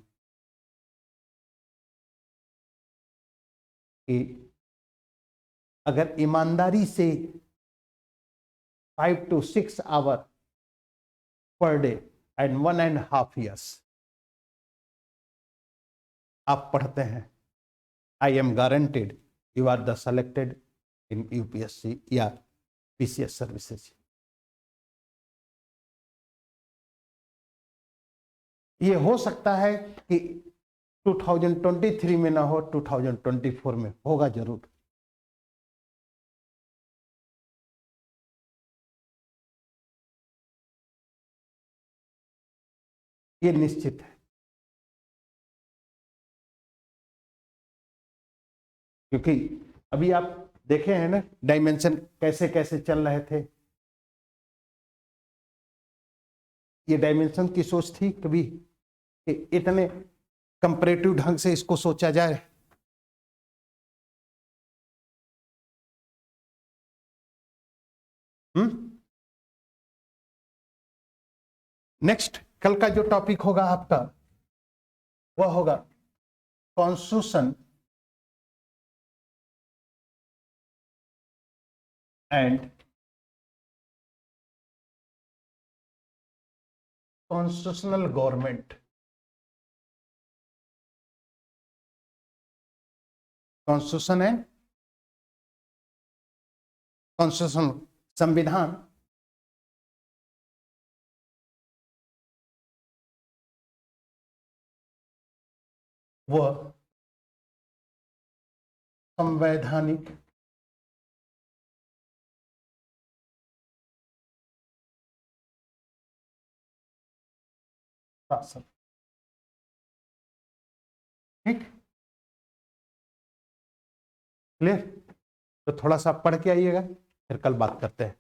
कि अगर ईमानदारी से 5 to 6 hour per day and 1.5 years आप पढ़ते हैं, I am guaranteed you are the selected in UPSC या पीसीएस सर्विसेज। ये हो सकता है कि 2023 में ना हो, 2024 में होगा जरूर। ये निश्चित है, क्योंकि अभी आप देखे हैं ना डायमेंशन कैसे कैसे चल रहे थे। ये डायमेंशन की सोच थी कभी कि इतने कंपैरेटिव ढंग से इसको सोचा जाए? नेक्स्ट कल का जो टॉपिक होगा आपका वह होगा constitution and constitutional government. Constitution and constitution, संविधान व संवैधानिक शासन। ठीक, क्लियर? तो थोड़ा सा पढ़ के आइएगा, फिर कल बात करते हैं।